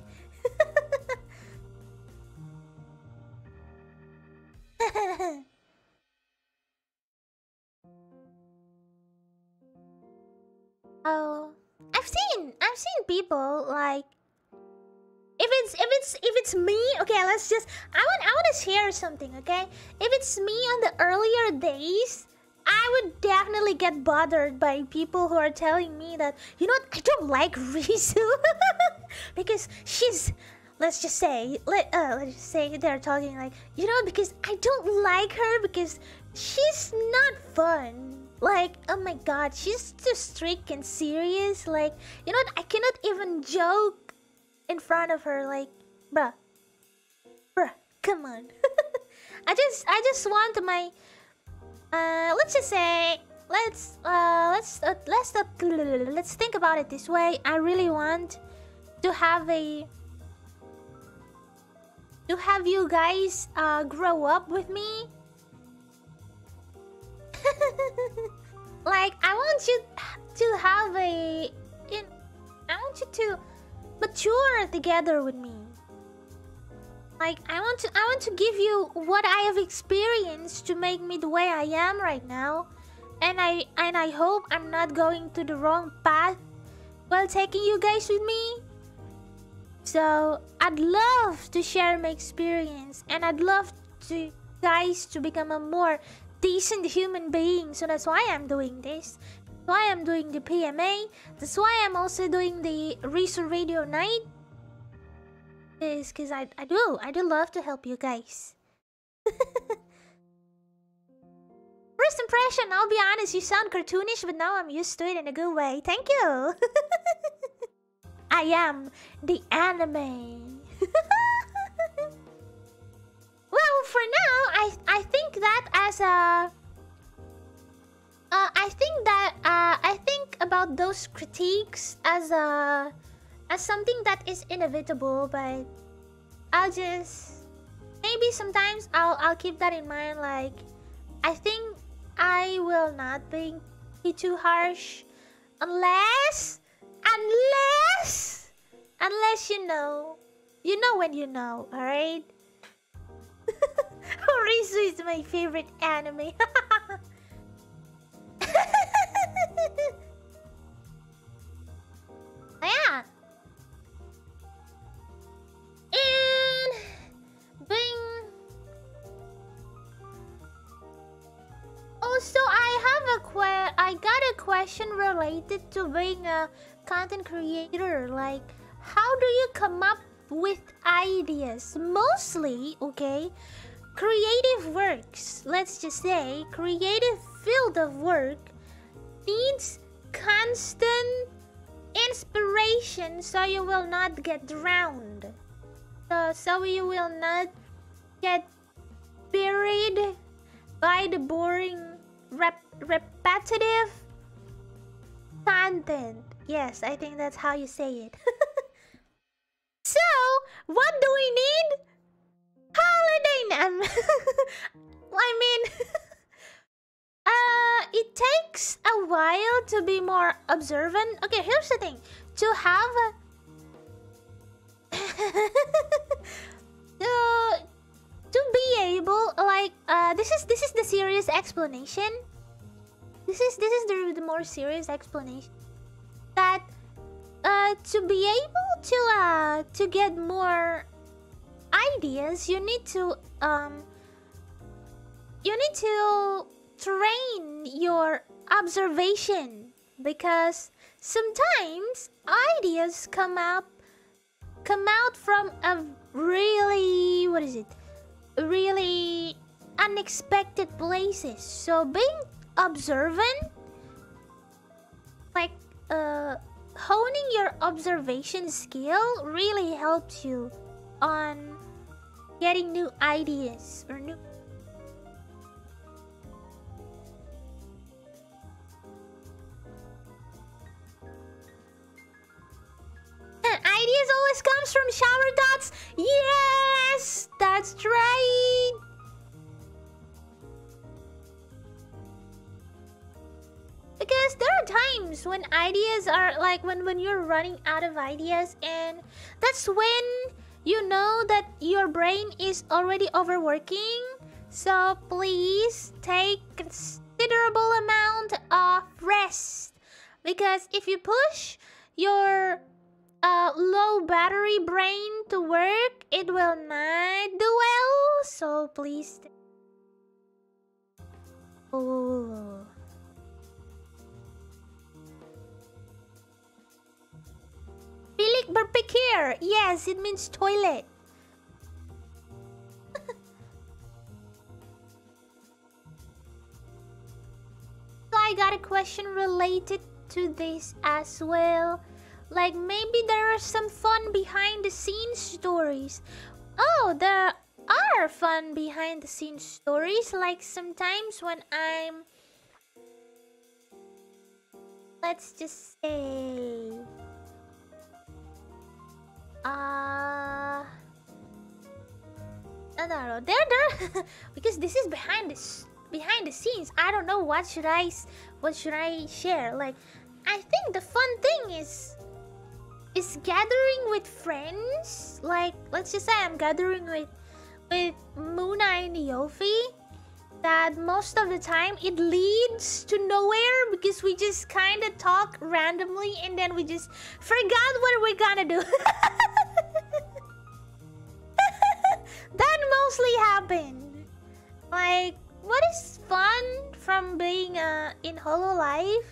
S1: Oh, I've seen people like, if it's me, okay, let's just I want to share something, okay? If it's me on the earlier days, I would definitely get bothered by people who are telling me that, you know what, I don't like Risu because she's, let's just say they're talking like, you know, because I don't like her because she's not fun. Like, oh my god, she's too strict and serious. Like, you know what, I cannot even joke in front of her. Like, bruh, come on. I just want my let's just say, let's think about it this way. I really want to have you guys grow up with me. Like, I want you to have I want you to mature together with me. Like, I want to give you what I have experienced to make me the way I am right now. And I hope I'm not going to the wrong path while taking you guys with me. So I'd love to share my experience, and I'd love to guys to become a more decent human being. So that's why I'm doing this. That's why I'm doing the PMA. That's why I'm also doing the Risu Radio Night. Is because I do love to help you guys. First impression, I'll be honest, you sound cartoonish, but now I'm used to it in a good way. Thank you. I am the anime. Well, for now, I think that as a I think about those critiques as something that is inevitable, but I'll just maybe sometimes I'll keep that in mind. Like, I think I will not be too harsh unless you know when you know, all right? Risu is my favorite anime. Yeah. And being also, I got a question related to being a content creator. Like, how do you come up with ideas? Mostly, okay, creative works, let's just say, creative field of work needs constant inspiration so you will not get drowned. So you will not get buried by the boring, repetitive content. Yes, I think that's how you say it. So, what do we need? Holiday. I mean, it takes a while to be more observant. Okay, here's the thing: to have to be able, like, this is the serious explanation. This is the more serious explanation that to be able to get more ideas, you need to train your observation, because sometimes ideas come out from a really, really unexpected places. So being observant, like honing your observation skill, really helps you on getting new ideas or new. Ideas always comes from shower thoughts. Yes, that's right. Because there are times when ideas are like when you're running out of ideas, and that's when you know that your brain is already overworking. So please take considerable amount of rest, because if you push your low battery brain to work, it will not do well. So please. Oh. Bilik berpikir. Yes, it means toilet. So I got a question related to this as well. Like, maybe there are some fun behind the scenes stories. Oh, there are fun behind the scenes stories. Like, sometimes when I'm, let's just say, no, there because this is behind the scenes. I don't know what should I share. Like, I think the fun thing is gathering with friends. Like, let's just say I'm gathering with Muna and Yofi. That most of the time it leads to nowhere, because we just kind of talk randomly and then we just forgot what we're gonna do. That mostly happened. Like, what is fun from being in HoloLive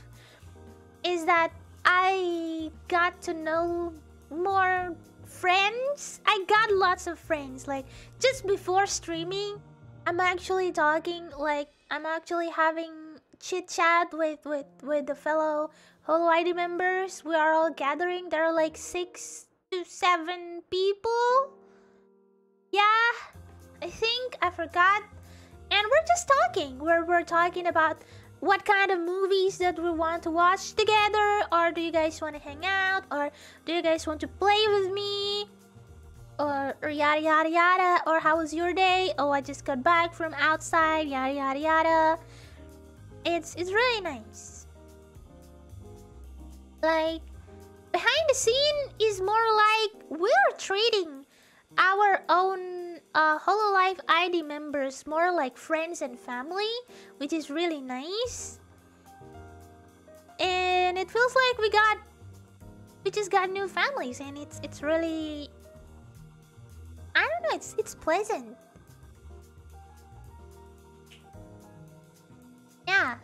S1: is that I got to know more friends. I got lots of friends. Like, just before streaming, I'm actually talking, like, I'm actually having chit chat with the fellow HoloID members. We are all gathering. There are like 6 to 7 people. Yeah, I think I forgot. And we're just talking. We're talking about what kind of movies that we want to watch together, or do you guys want to hang out, or do you guys want to play with me? or yada yada yada, or how was your day? Oh, I just got back from outside, yada yada yada. It's really nice. Like, behind the scene is more like we're treating our own HoloLive-ID members more like friends and family, which is really nice. And it feels like we just got new families, and it's really, I don't know, it's pleasant. Yeah.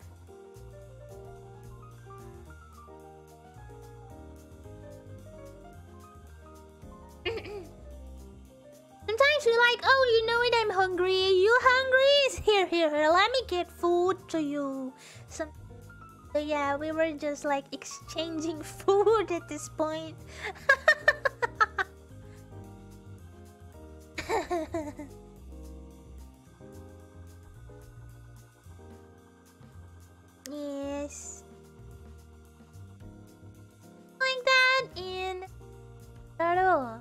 S1: Sometimes we're like, oh, you know what, I'm hungry. You hungry? Here, let me get food to you. So yeah, we were just like exchanging food at this point. Yes. Like that in Peru.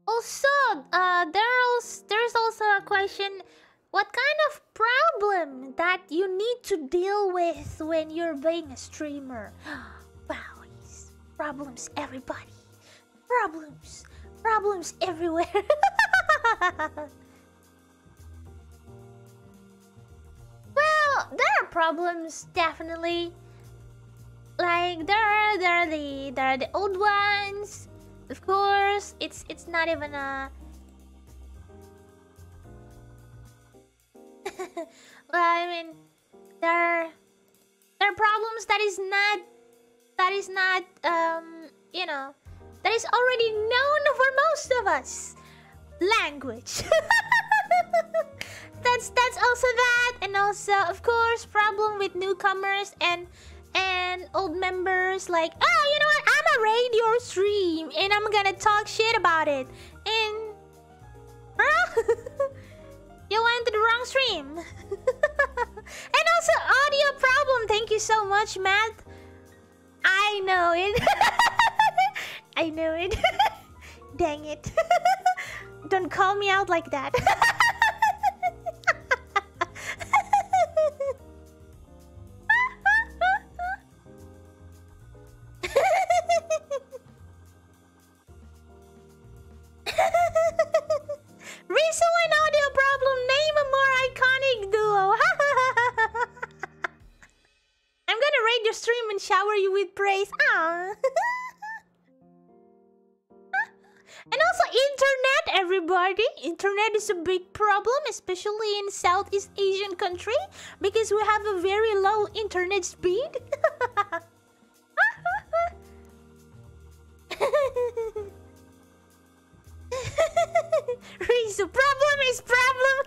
S1: Also, there's also a question: what kind of problem that you need to deal with when you're being a streamer? Wow, problems, everybody. Problems everywhere. Well, there are problems, definitely. Like there are the old ones. Of course, it's not even a. Well, I mean, there are problems that is not you know, that is already known for most of us. Language. that's also that, and also of course problem with newcomers and old members, like, oh, you know what, I'm a radio stream and I'm gonna talk shit about it, and bro, you went to the wrong stream. And also audio problem. Thank you so much, Matt. I know it. I know it. Dang it. Don't call me out like that. Risu and audio problem. Name a more iconic duo. I'm gonna raid your stream and shower you with praise. Aww. And also internet, everybody. Internet is a big problem, especially in Southeast Asian country, because we have a very low internet speed. Rizu, problem is problem.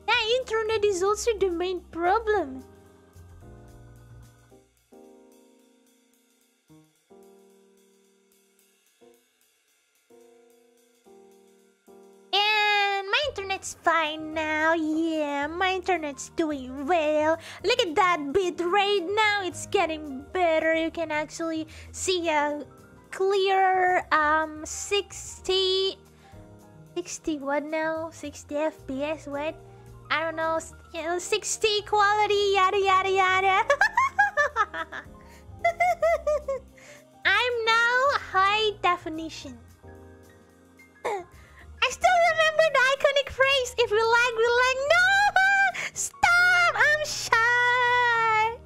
S1: Yeah, internet is also the main problem. And my internet's fine now. Yeah, my internet's doing well. Look at that bit rate now. It's getting better. You can actually see a clear 60 what now? 60 FPS, what? I don't know, you know, 60 quality, yada yada yada. I'm now high definition. I still remember the iconic phrase, if we lag, we lag. No! Stop! I'm shy!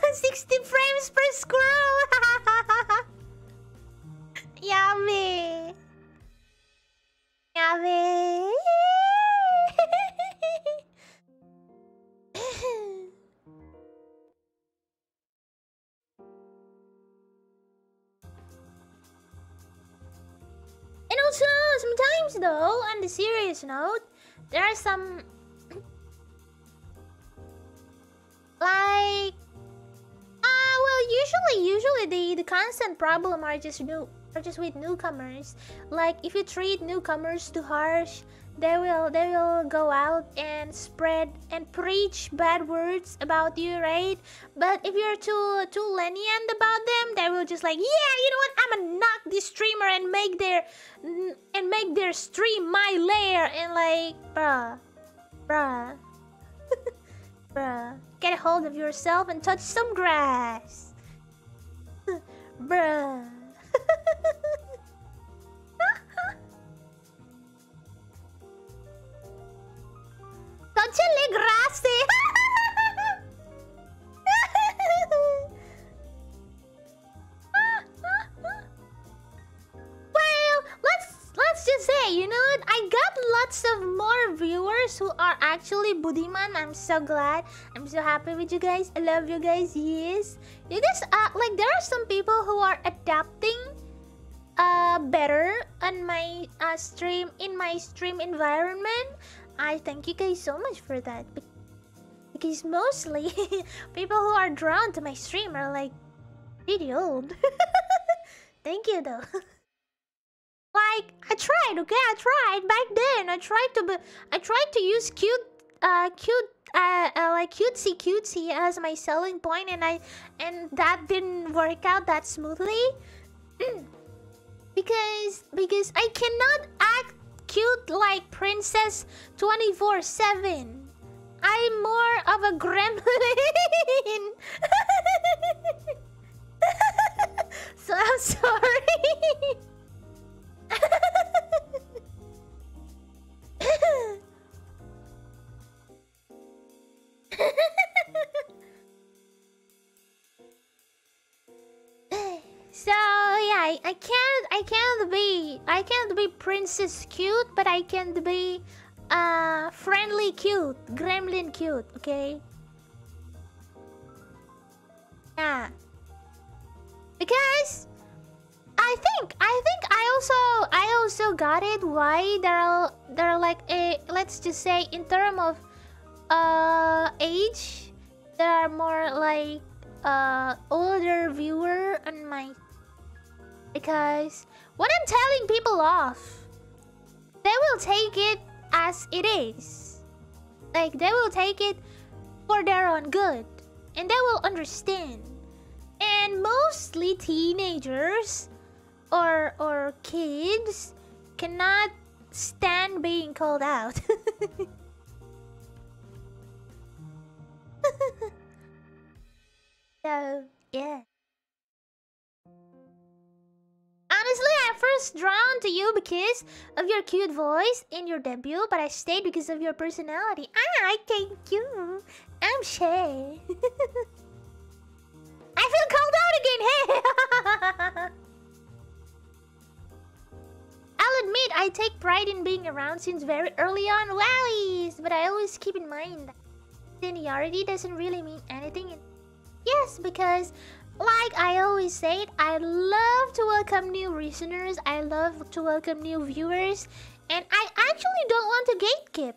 S1: Oh 60 frames per scroll! Yummy! Yummy! And also, sometimes though, on the serious note, there are some Like, well, usually the constant problem are just with newcomers. Like, if you treat newcomers too harsh, they will go out and spread and preach bad words about you, right? But if you're too lenient about them, they will just like, yeah, you know what? I'm gonna knock this streamer and make their stream my lair. And like, bruh, bruh, get a hold of yourself and touch some grass, bruh. Touchele grass. Well, let's just say, you know what? I got lots of more viewers who are actually Budiman. I'm so glad. I'm so happy with you guys. I love you guys. Yes, you guys. Like, there are some people who are adapting better on my stream environment. I thank you guys so much for that, because mostly people who are drawn to my stream are like pretty old. Thank you though. Like, I tried, okay? I tried back then. I tried to use like cutesy as my selling point, and that didn't work out that smoothly. because I cannot act cute like princess 24/7. I'm more of a gremlin. So I'm sorry. So yeah, I can't be princess cute, but I can be friendly cute, gremlin cute, okay? Yeah. Because I think I also got it why there are like let's just say in term of age, there are more like older viewer on my, because when I'm telling people off, they will take it as it is. Like, they will take it for their own good, and they will understand. And mostly teenagers or kids cannot stand being called out. So yeah. Honestly, I first drawn to you because of your cute voice in your debut, but I stayed because of your personality. I thank you. I'm Shay. I feel called out again. Hey. I'll admit I take pride in being around since very early on. Wowies, but I always keep in mind that seniority doesn't really mean anything. Yes, because like I always said, I love to welcome new listeners. I love to welcome new viewers, and I actually don't want to gatekeep.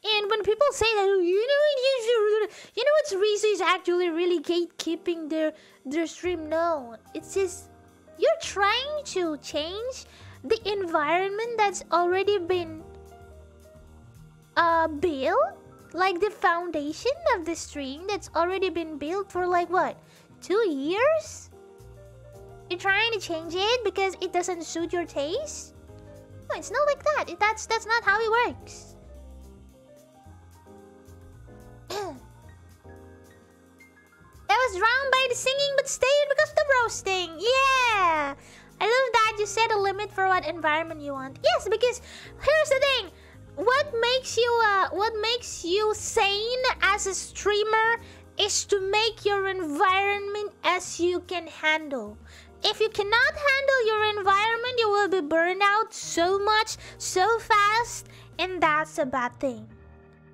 S1: And when people say that, you know what's Risu is actually really gatekeeping their stream. No, it's just you're trying to change the environment that's already been built, like the foundation of the stream that's already been built for like what, 2 years? You're trying to change it because it doesn't suit your taste? No, it's not like that. That's not how it works. I was drowned by the singing but stayed because of the roasting. Yeah! I love that you set a limit for what environment you want. Yes, because here's the thing. What makes you sane as a streamer is to make your environment as you can handle. If you cannot handle your environment, you will be burned out so much, so fast, and that's a bad thing.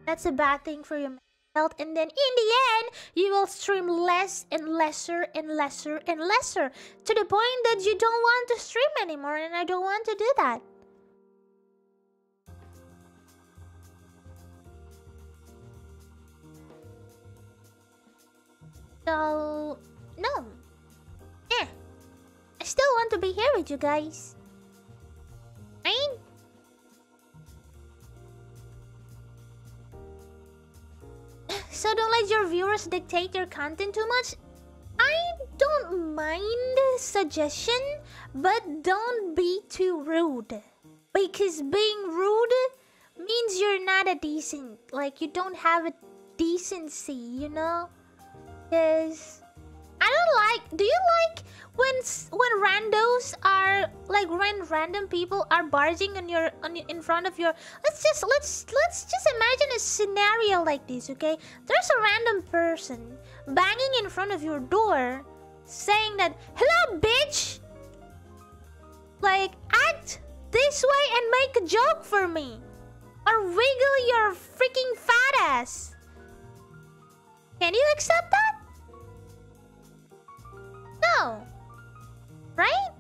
S1: That's a bad thing for your mental health, and then in the end, you will stream less and lesser and lesser and lesser, to the point that you don't want to stream anymore, and I don't want to do that. So, no. Eh, I still want to be here with you guys. Right? So don't let your viewers dictate your content too much. I don't mind suggestion, but don't be too rude. Because being rude means you're not a decent, like you don't have a decency, you know? Because I don't like, do you like when randos are like, when random people are barging on your in front of your, let's just imagine a scenario like this, okay? There's a random person banging in front of your door saying that, "Hello, bitch!" Like, act this way and make a joke for me, or wiggle your freaking fat ass. Can you accept that? No. Right?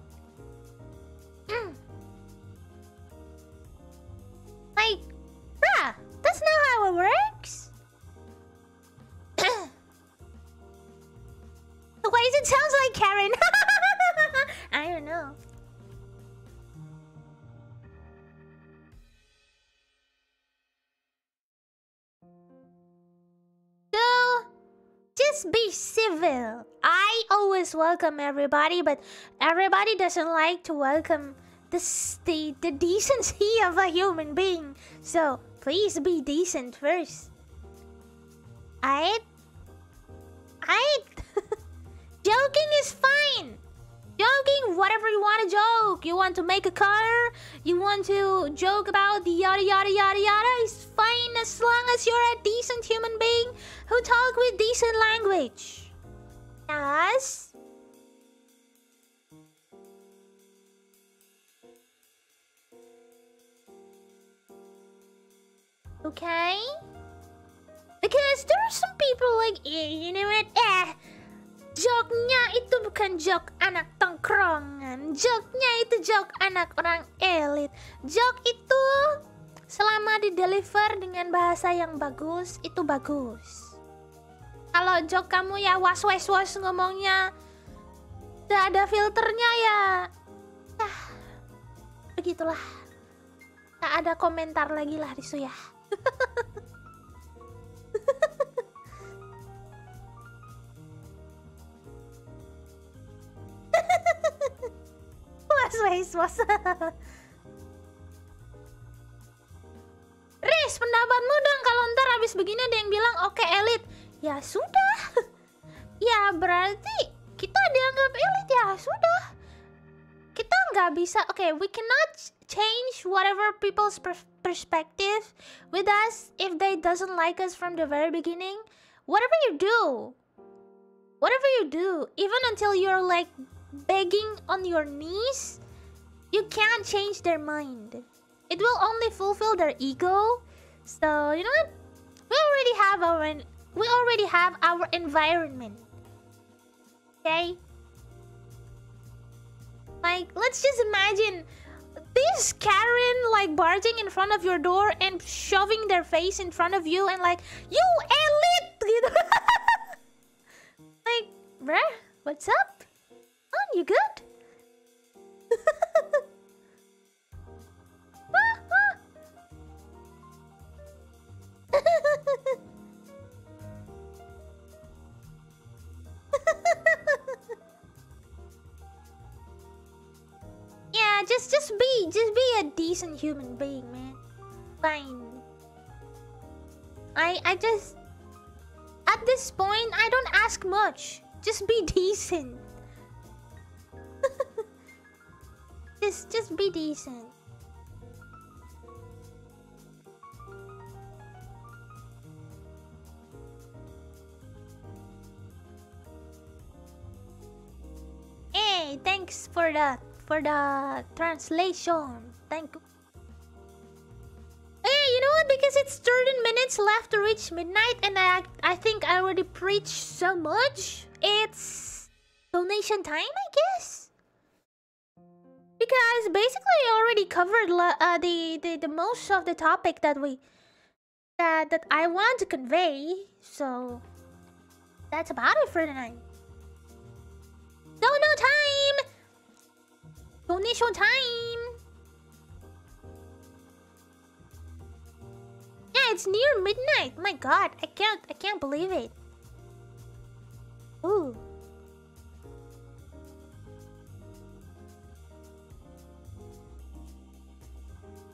S1: Like, bruh, that's not how it works. Why does it sound like Karen? I don't know. So, just be civil. I always welcome everybody, but everybody doesn't like to welcome the decency of a human being. So, please be decent first. Aight? Joking is fine. Joking, whatever you want to joke. You want to make a car, you want to joke about the yada yada yada yada, it's fine as long as you're a decent human being who talk with decent language. Yes? Okay? Because there are some people like, you know what, joke-nya itu bukan joke anak tongkrongan. Joke-nya itu joke anak orang elit. Joke itu selama di-deliver dengan bahasa yang bagus, itu bagus. Kalau joke kamu ya was-was ngomongnya, gak ada filternya ya, begitulah. Tak ada komentar lagi lah Risu ya. Was. Riz, pendapatmu dong kalau ntar habis begini ada yang bilang oke elit. Ya sudah. Ya berarti kita dianggap elit, ya sudah. Kita nggak bisa, we cannot change whatever people's perspective with us if they doesn't like us from the very beginning. Whatever you do, even until you're like begging on your knees, you can't change their mind. It will only fulfill their ego. So, you know what? We already have our environment. Okay? Like, let's just imagine this Karen like barging in front of your door and shoving their face in front of you and like, "You elite!" Like, bruh, what's up? Oh, you good? Yeah, just be a decent human being, man. Fine. I just, at this point I don't ask much. Just be decent. Just be decent. Hey, thanks for the translation. Thank you. Hey, you know what? Because it's 13 minutes left to reach midnight, and I think I already preached so much. It's donation time, I guess. Because basically I already covered the most of the topic that I want to convey. So that's about it for tonight. Dono time! Donation time! Yeah, it's near midnight. My God, I can't believe it. Ooh.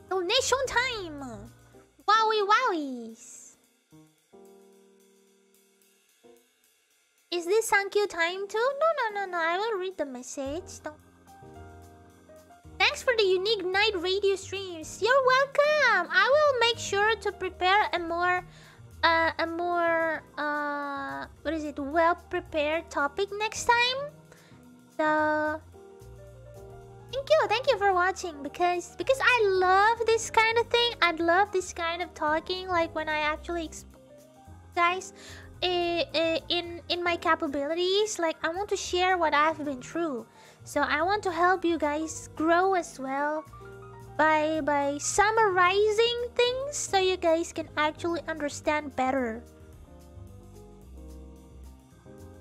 S1: Donation time! Wowie wowies! Is this thank you time too? No. I will read the message. Don't. Thanks for the unique night radio streams. You're welcome. I will make sure to prepare a more what is it? Well prepared topic next time. So thank you for watching because I love this kind of thing. I love this kind of talking. Like when I actually guys. In my capabilities, like I want to share what I've been through, so I want to help you guys grow as well by summarizing things so you guys can actually understand better.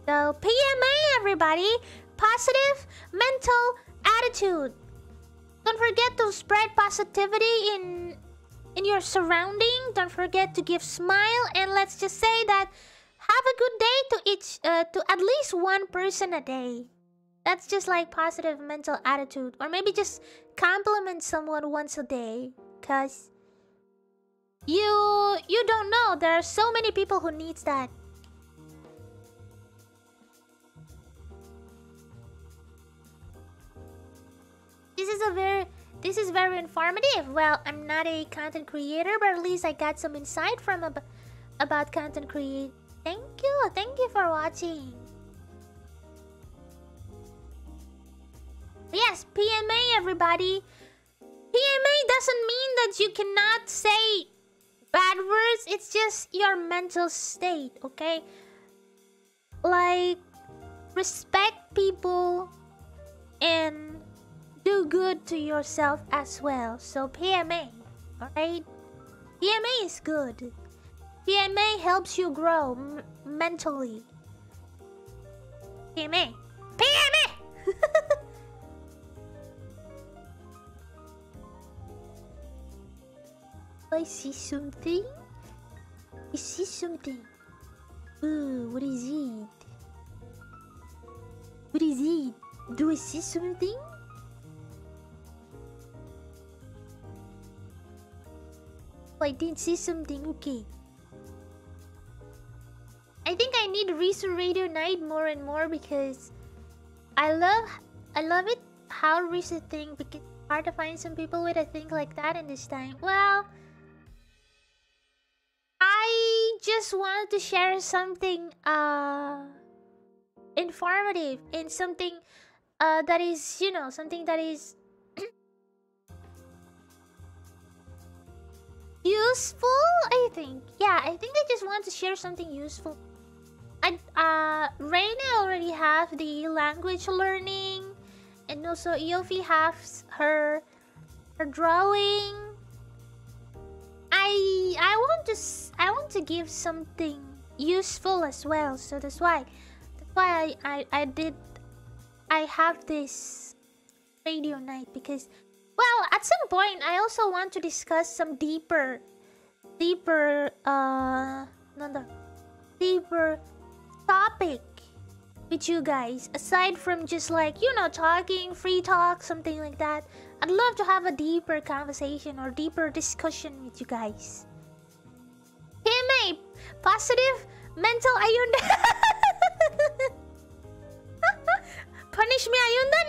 S1: So PMA everybody, positive mental attitude. Don't forget to spread positivity in your surrounding. Don't forget to give smile, and let's just say that have a good day to at least one person a day. That's just like positive mental attitude. Or maybe just compliment someone once a day. Cause you don't know. There are so many people who needs that. This is very informative. Well, I'm not a content creator, but at least I got some insight from about content creation. Thank you for watching. Yes, PMA everybody. PMA doesn't mean that you cannot say bad words. It's just your mental state, okay? Like, respect people and do good to yourself as well. So PMA, alright? PMA is good. PMA helps you grow mentally. PMA. PMA! I see something. I see something. Ooh, what is it? What is it? Do I see something? Oh, I didn't see something. Okay. I think I need Risu Radio Night more and more because I love it how Risu think, because it's hard to find some people with a thing like that in this time. Well, I just wanted to share something informative and something that is, you know, something that is useful, I think. Yeah, I think I just want to share something useful. Reina already have the language learning, and also Yofi has her drawing. I want to give something useful as well, so that's why I have this radio night, because well, at some point I also want to discuss some deeper topic with you guys, aside from just like, you know, talking, free talk, something like that. I'd love to have a deeper conversation or deeper discussion with you guys. PMA, positive mental Ayunda. Punish me, Ayunda?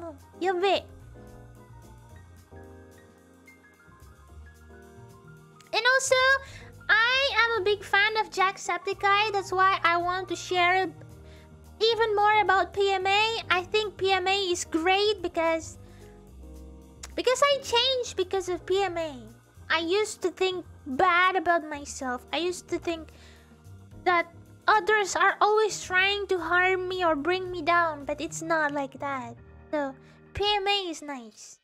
S1: No. Yabe. And also, I am a big fan of Jacksepticeye. That's why I want to share even more about PMA. I think PMA is great because I changed because of PMA. I used to think bad about myself. I used to think that others are always trying to harm me or bring me down, but it's not like that. So PMA is nice.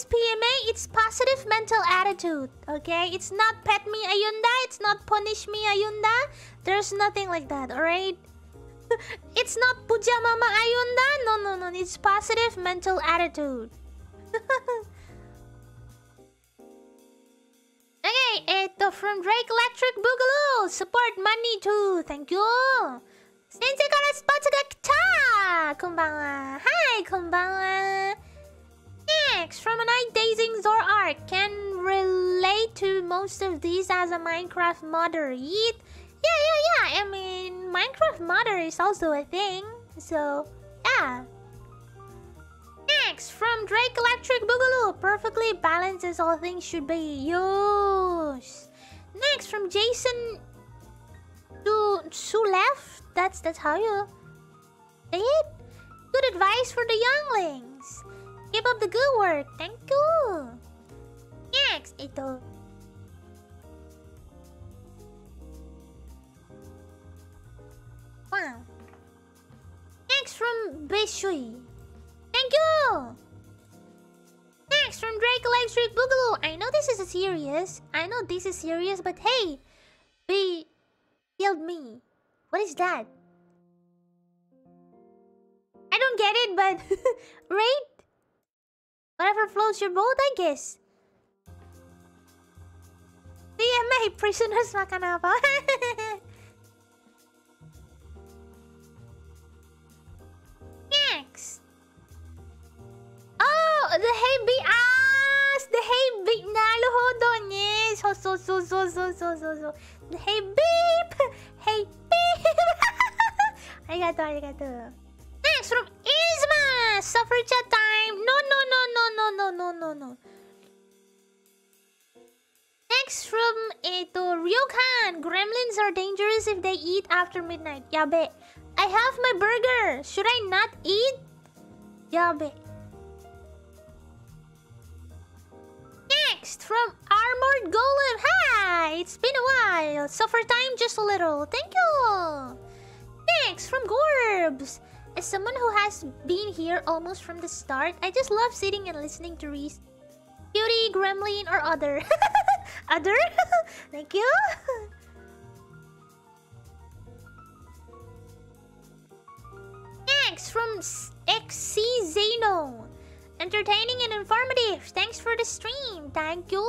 S1: guys, PMA, it's positive mental attitude, okay? It's not pet me Ayunda, it's not punish me Ayunda. There's nothing like that, alright? It's not puja mama Ayunda. No. It's positive mental attitude. Okay, from Drake Electric Boogaloo. Support money too. Thank you. Sensei kara spots ga kita. Konbanwa. Hi, konbanwa. Next, from a night dazing Zor Arc. Can relate to most of these as a Minecraft modder. Yeet. Yeah. I mean, Minecraft modder is also a thing. So, yeah. Next, from Drake Electric Boogaloo. Perfectly balanced as all things should be. Yosh. Next, from Jason to left. That's how you say it. Good advice for the younglings. Keep up the good work. Thank you. Next, ito. Wow. Next from Beshui. Thank you. Next from Drake Electric Boogaloo. I know this is serious, but hey, be killed me. What is that? I don't get it, but right? Whatever floats your boat, I guess. PMA, prisoners makan apa? Next. Oh, the heavy ass! The heavy naluhodon, yes! So. The hey beep! Hey beep! Arigato. Next from Isma! Suffer chat time! No. Next from Ryokan. Gremlins are dangerous if they eat after midnight. Yabe. I have my burger. Should I not eat? Yabe. Next from Armored Golem. Hi! It's been a while. Suffer time just a little. Thank you. Next from Gorbs. As someone who has been here almost from the start, I just love sitting and listening to Reese. Cutie, gremlin, or other. Other? Thank you. Next from XC Zeno. Entertaining and informative. Thanks for the stream. Thank you.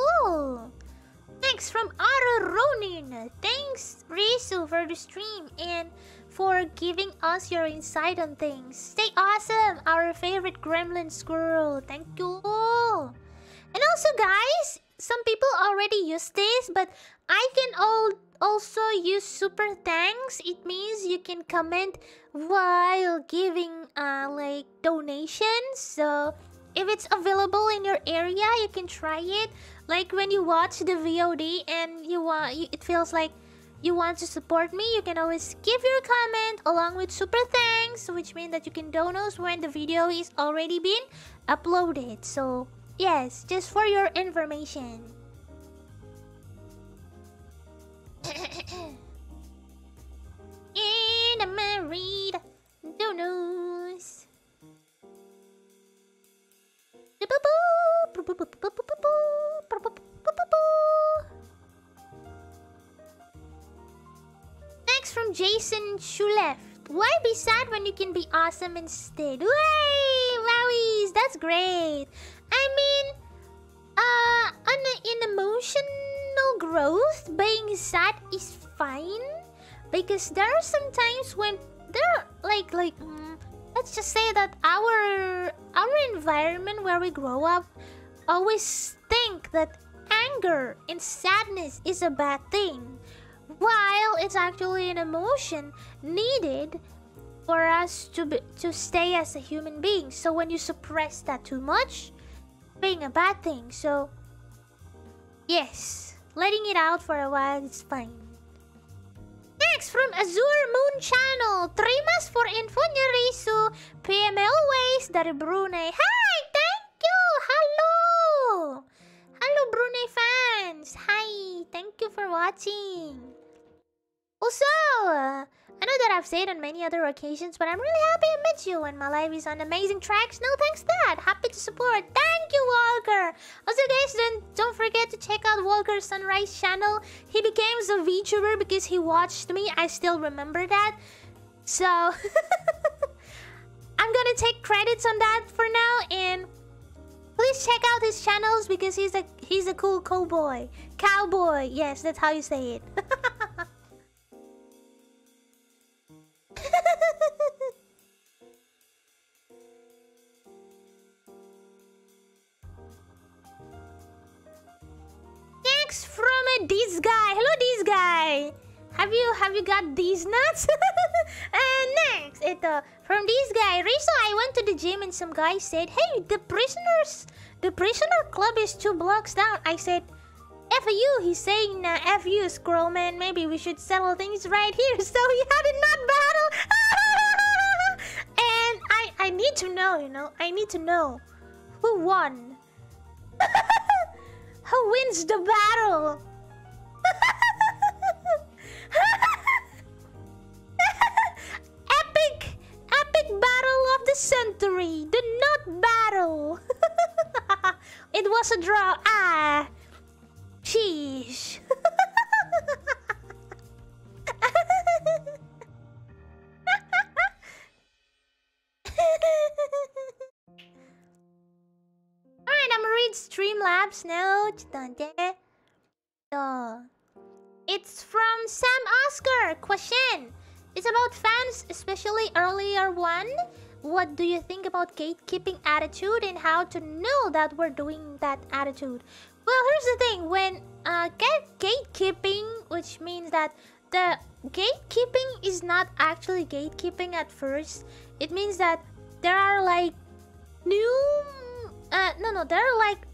S1: Next from Ara Ronin. Thanks, Risu, for the stream and for giving us your insight on things. Stay awesome, our favorite gremlin squirrel. Thank you. And also, guys, some people already use this, but I can also use super thanks. It means you can comment while giving like donations. So if it's available in your area, you can try it. Like when you watch the VOD and it feels like you want to support me, you can always give your comment along with super thanks, which means that you can donate when the video is already been uploaded. So yes, just for your information. And I'm married. Donos. Next from Jason Shuleft. Why be sad when you can be awesome instead? Way, wowies, that's great. I mean, in emotional growth, being sad is fine, because there are some times when there let's just say that our environment where we grow up always think that anger and sadness is a bad thing, while it's actually an emotion needed for us to stay as a human being. So when you suppress that too much, being a bad thing. So yes, letting it out for a while is fine. Next from Azure Moon Channel. Trimas for infonya Risu. PM always dari Brunei. Hi, thank you. Hello. Hello Brunei fans. Hi, thank you for watching. Also, I know that I've said on many other occasions, but I'm really happy I met you and my life is on amazing tracks. No thanks to that. Happy to support. Thank you, Walker. Also, guys, don't forget to check out Walker's Sunrise channel. He became a Vtuber because he watched me. I still remember that. So I'm gonna take credits on that for now, and please check out his channels because he's a cool cowboy. Cowboy, yes, that's how you say it. Next from this guy. Hello, this guy. Have you got these nuts? And next, from this guy. Riso, I went to the gym and some guy said, "Hey, the prisoner club is 2 blocks down." I said, "F you." He's saying, "F you, scroll man. Maybe we should settle things right here." So we had a nut battle. And I need to know, I need to know who won. Who wins the battle? Epic battle of the century, the nut battle. It was a draw. Sheesh. Alright, I'm gonna read Streamlabs now. It's from Sam Oscar. Question. It's about fans, especially earlier one. What do you think about gatekeeping attitude and how to know that we're doing that attitude? Well, here's the thing. When gatekeeping, which means that the gatekeeping is not actually gatekeeping at first. It means that there are like there are like,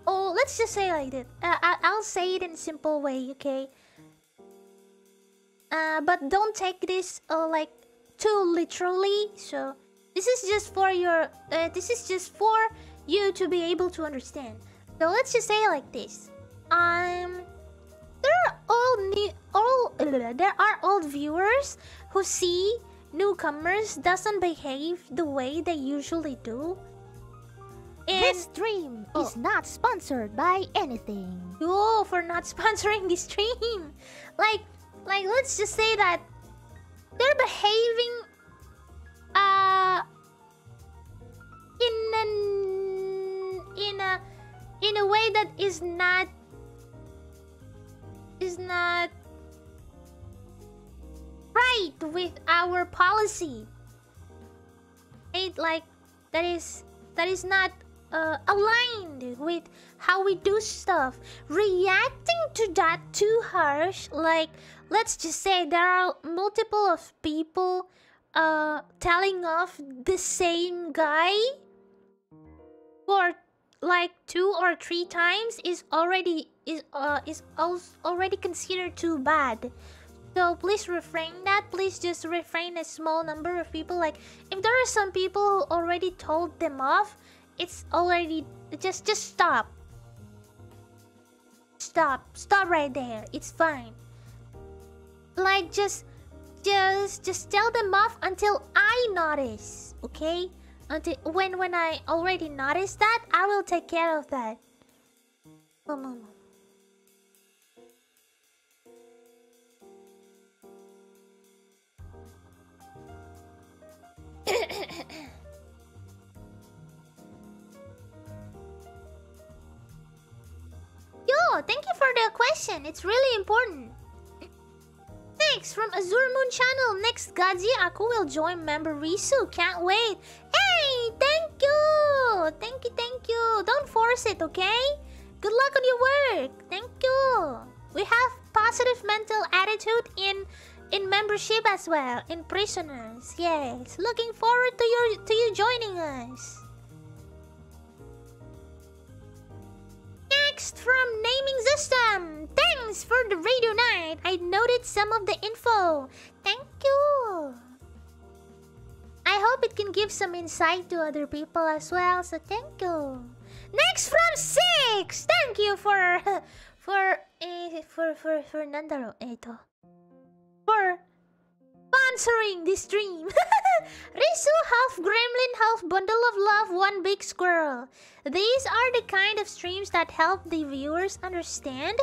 S1: oh, let's just say like this. I'll say it in a simple way, okay? But don't take this like too literally. So this is just for your you to be able to understand. So let's just say like this. There are old viewers who see newcomers doesn't behave the way they usually do. And
S2: this stream is not sponsored by anything.
S1: Oh, for not sponsoring this stream. Like let's just say that they're behaving in a way that is not right with our policy. Right? Like that is not aligned with how we do stuff. Reacting to that too harsh, like let's just say there are multiple of people telling off the same guy for like 2 or 3 times is already considered too bad. So please refrain that. Please just refrain a small number of people. Like if there are some people who already told them off, it's already just stop. Stop right there. It's fine. Like just tell them off until I notice, okay? Until when I already notice that, I will take care of that. Yo, thank you for the question. It's really important. Next, from Azure Moon Channel. Next, Gadzi, aku will join member Risu. Can't wait. Hey, thank you. Thank you. Don't force it, okay? Good luck on your work. Thank you. We have positive mental attitude in membership as well. In prisoners. Yes. Looking forward to you joining us. Next, from Naming System. Thanks for the radio night. I noted some of the info. Thank you. I hope it can give some insight to other people as well. So thank you. Next, from 6. Thank you for Nandaro. Ito. sponsoring this stream. Risu, half gremlin, half bundle of love, one big squirrel. These are the kind of streams that help the viewers understand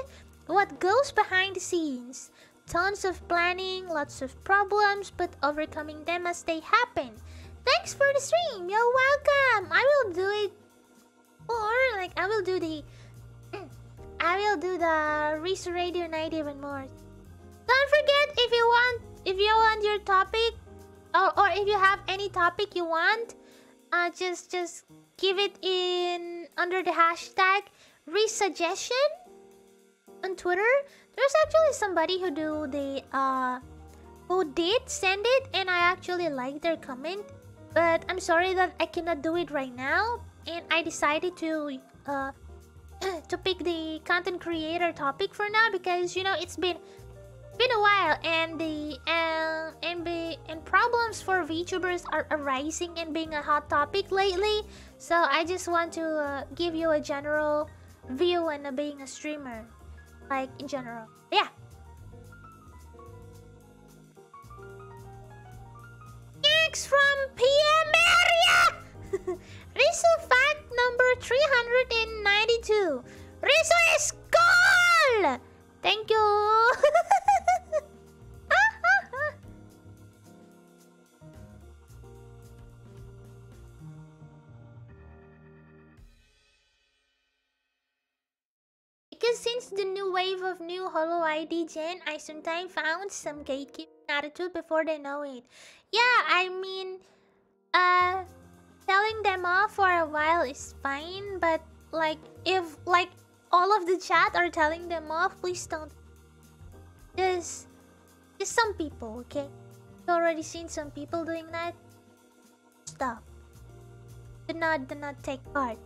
S1: what goes behind the scenes. Tons of planning, lots of problems, but overcoming them as they happen. Thanks for the stream. You're welcome. I will do it, or like I will do the Risu Radio Night even more. Don't forget, if you want your topic, or if you have any topic you want, just give it in under the hashtag resuggestion on Twitter. There's actually somebody who did send it, and I actually liked their comment. But I'm sorry that I cannot do it right now, and I decided to pick the content creator topic for now, because you know it's been a while, and problems for VTubers are arising and being a hot topic lately. So I just want to give you a general view on being a streamer, like in general. Yeah. Next from PM area. Risu fact number 392. Risu is cool. Thank you. Because since the new wave of new HoloID gen, I sometimes found some gatekeeping attitude before they know it. Yeah, I mean, telling them off for a while is fine, but like if like all of the chat are telling them off, please don't. Just some people, okay? You already seen some people doing that. Stop. Do not take part.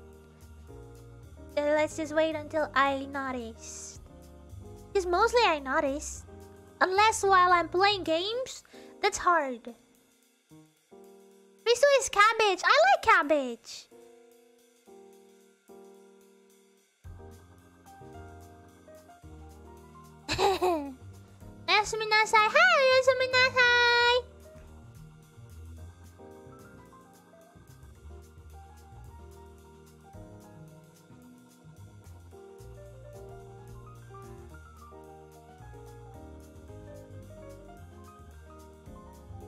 S1: Let's just wait until I notice. Because mostly I notice. Unless while I'm playing games, that's hard. Risu is cabbage. I like cabbage. Yasuminasai. Hi, Yasuminasai.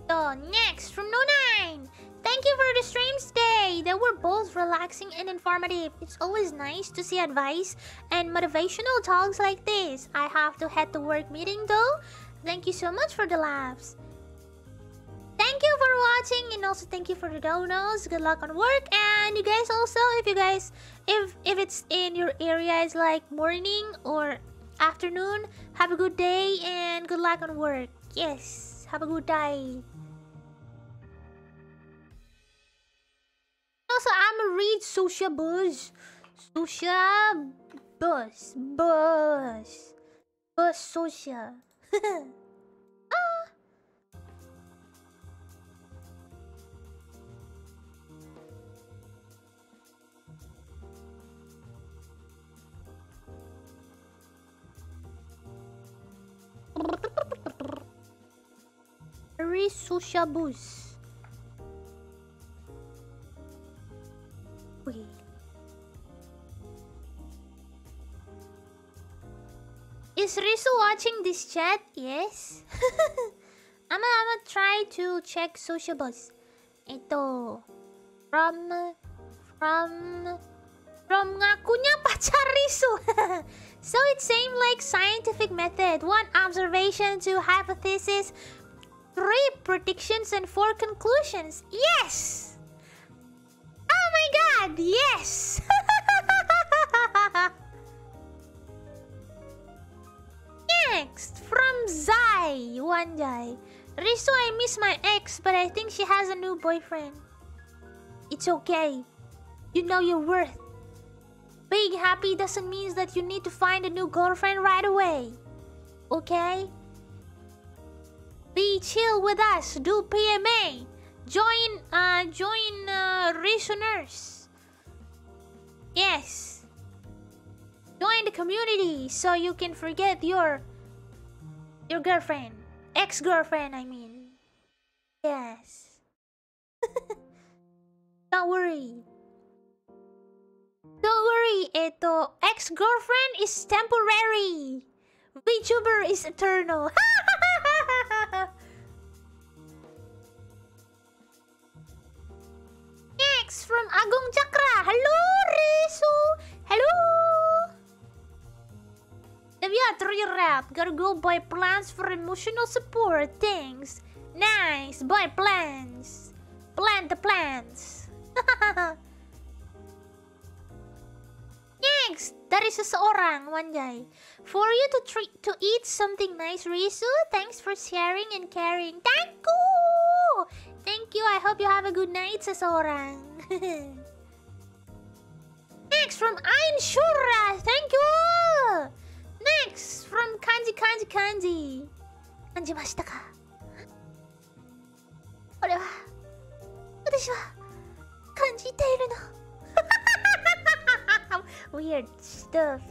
S1: So, next from No9. Thank you for the streams today. They were both relaxing and informative. It's always nice to see advice and motivational talks like this. I have to head to work meeting though. Thank you so much for the laughs. Thank you for watching, and also thank you for the donos. Good luck on work, and you guys also, if it's in your area, it's like morning or afternoon, have a good day and good luck on work. Yes, have a good day. Also, I'm a read Susha Buzz. Susha Buzz. Susha. Read Susha Buzz. Wait. Is Risu watching this chat? Yes. I'ma try to check social buzz. Ito. From ngakunya pacar Risu. So it's same like scientific method. 1 observation, 2 hypothesis, 3 predictions, and 4 conclusions. Yes! Oh my god, yes! Next, from Zai, Wanjai. Risu, I miss my ex, but I think she has a new boyfriend. It's okay. You know your worth. Being happy doesn't mean that you need to find a new girlfriend right away. Okay? Be chill with us. Do PMA. Join Risuners. Yes. Join the community so you can forget your girlfriend. Ex-girlfriend, I mean. Yes. Don't worry. Don't worry, Eto. Ex-girlfriend is temporary. Vtuber is eternal. Next, from Agung Chakra. Hello, Risu. Hello. Rat. Gotta go buy plants for emotional support. Thanks. Nice. Buy plants. Plant the plants. Next, dari seseorang, Wanjay. For you to eat something nice, Risu. Thanks for sharing and caring. Thank you. Thank you. I hope you have a good night, seseorang. Next, from Ainshura. Thank you. Next, from Kanji. Kanjimashita ka? これは私は感じているの。Weird stuff.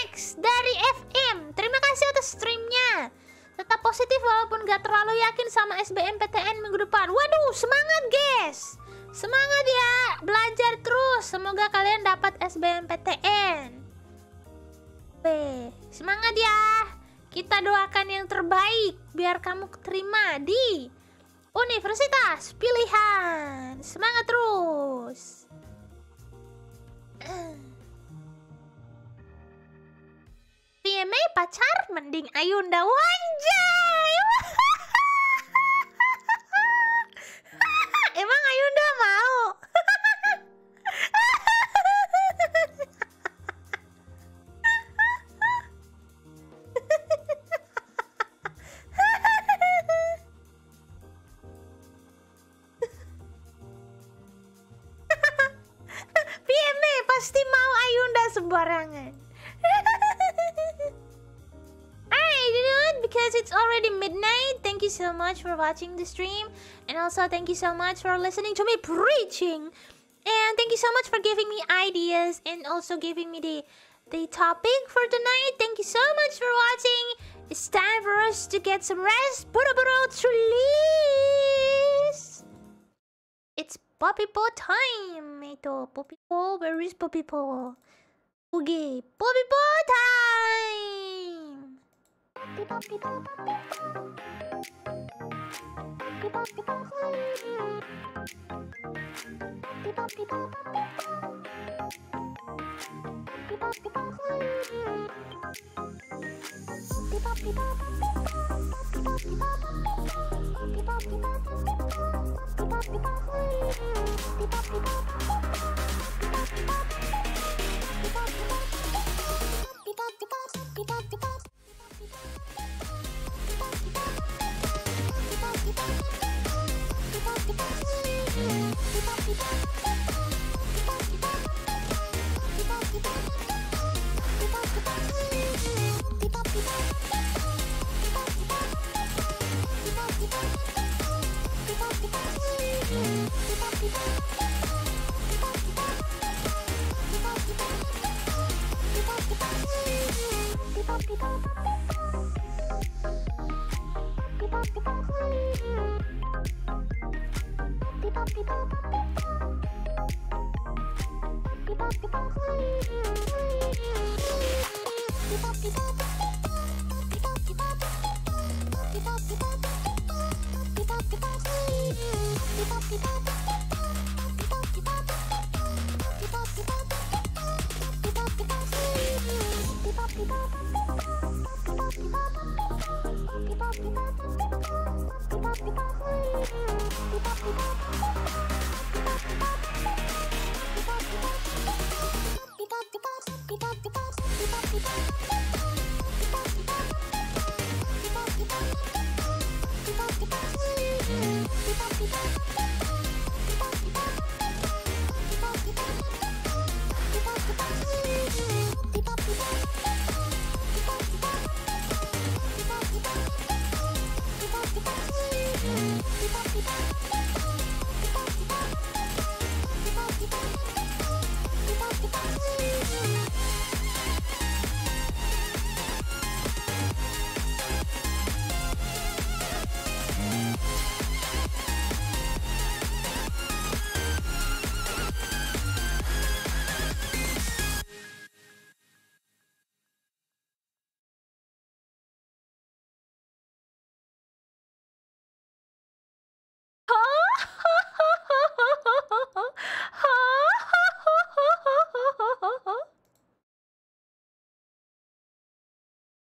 S1: Next, dari FM. Terima kasih atas streamnya. Tetap positif walaupun gak terlalu yakin sama SBMPTN minggu depan. Waduh, semangat guys. Semangat ya, belajar terus. Semoga kalian dapat SBMPTN. Semangat ya. Kita doakan yang terbaik biar kamu keterima di universitas pilihan. Semangat terus. PMA pacar mending Ayunda. Wanjay. Emang Ayunda mau? PMA pasti mau Ayunda sembarangan. Alright, you know what? Because it's already midnight, thank you so much for watching the stream. And also thank you so much for listening to me preaching. And thank you so much for giving me ideas and also giving me the topic for tonight. Thank you so much for watching. It's time for us to get some rest. Boro-boro to release. It's Poppy-po time. Ito, Poppy-po. Where is Poppy-po? Okay, Poppy-po time. Pipa, pipa.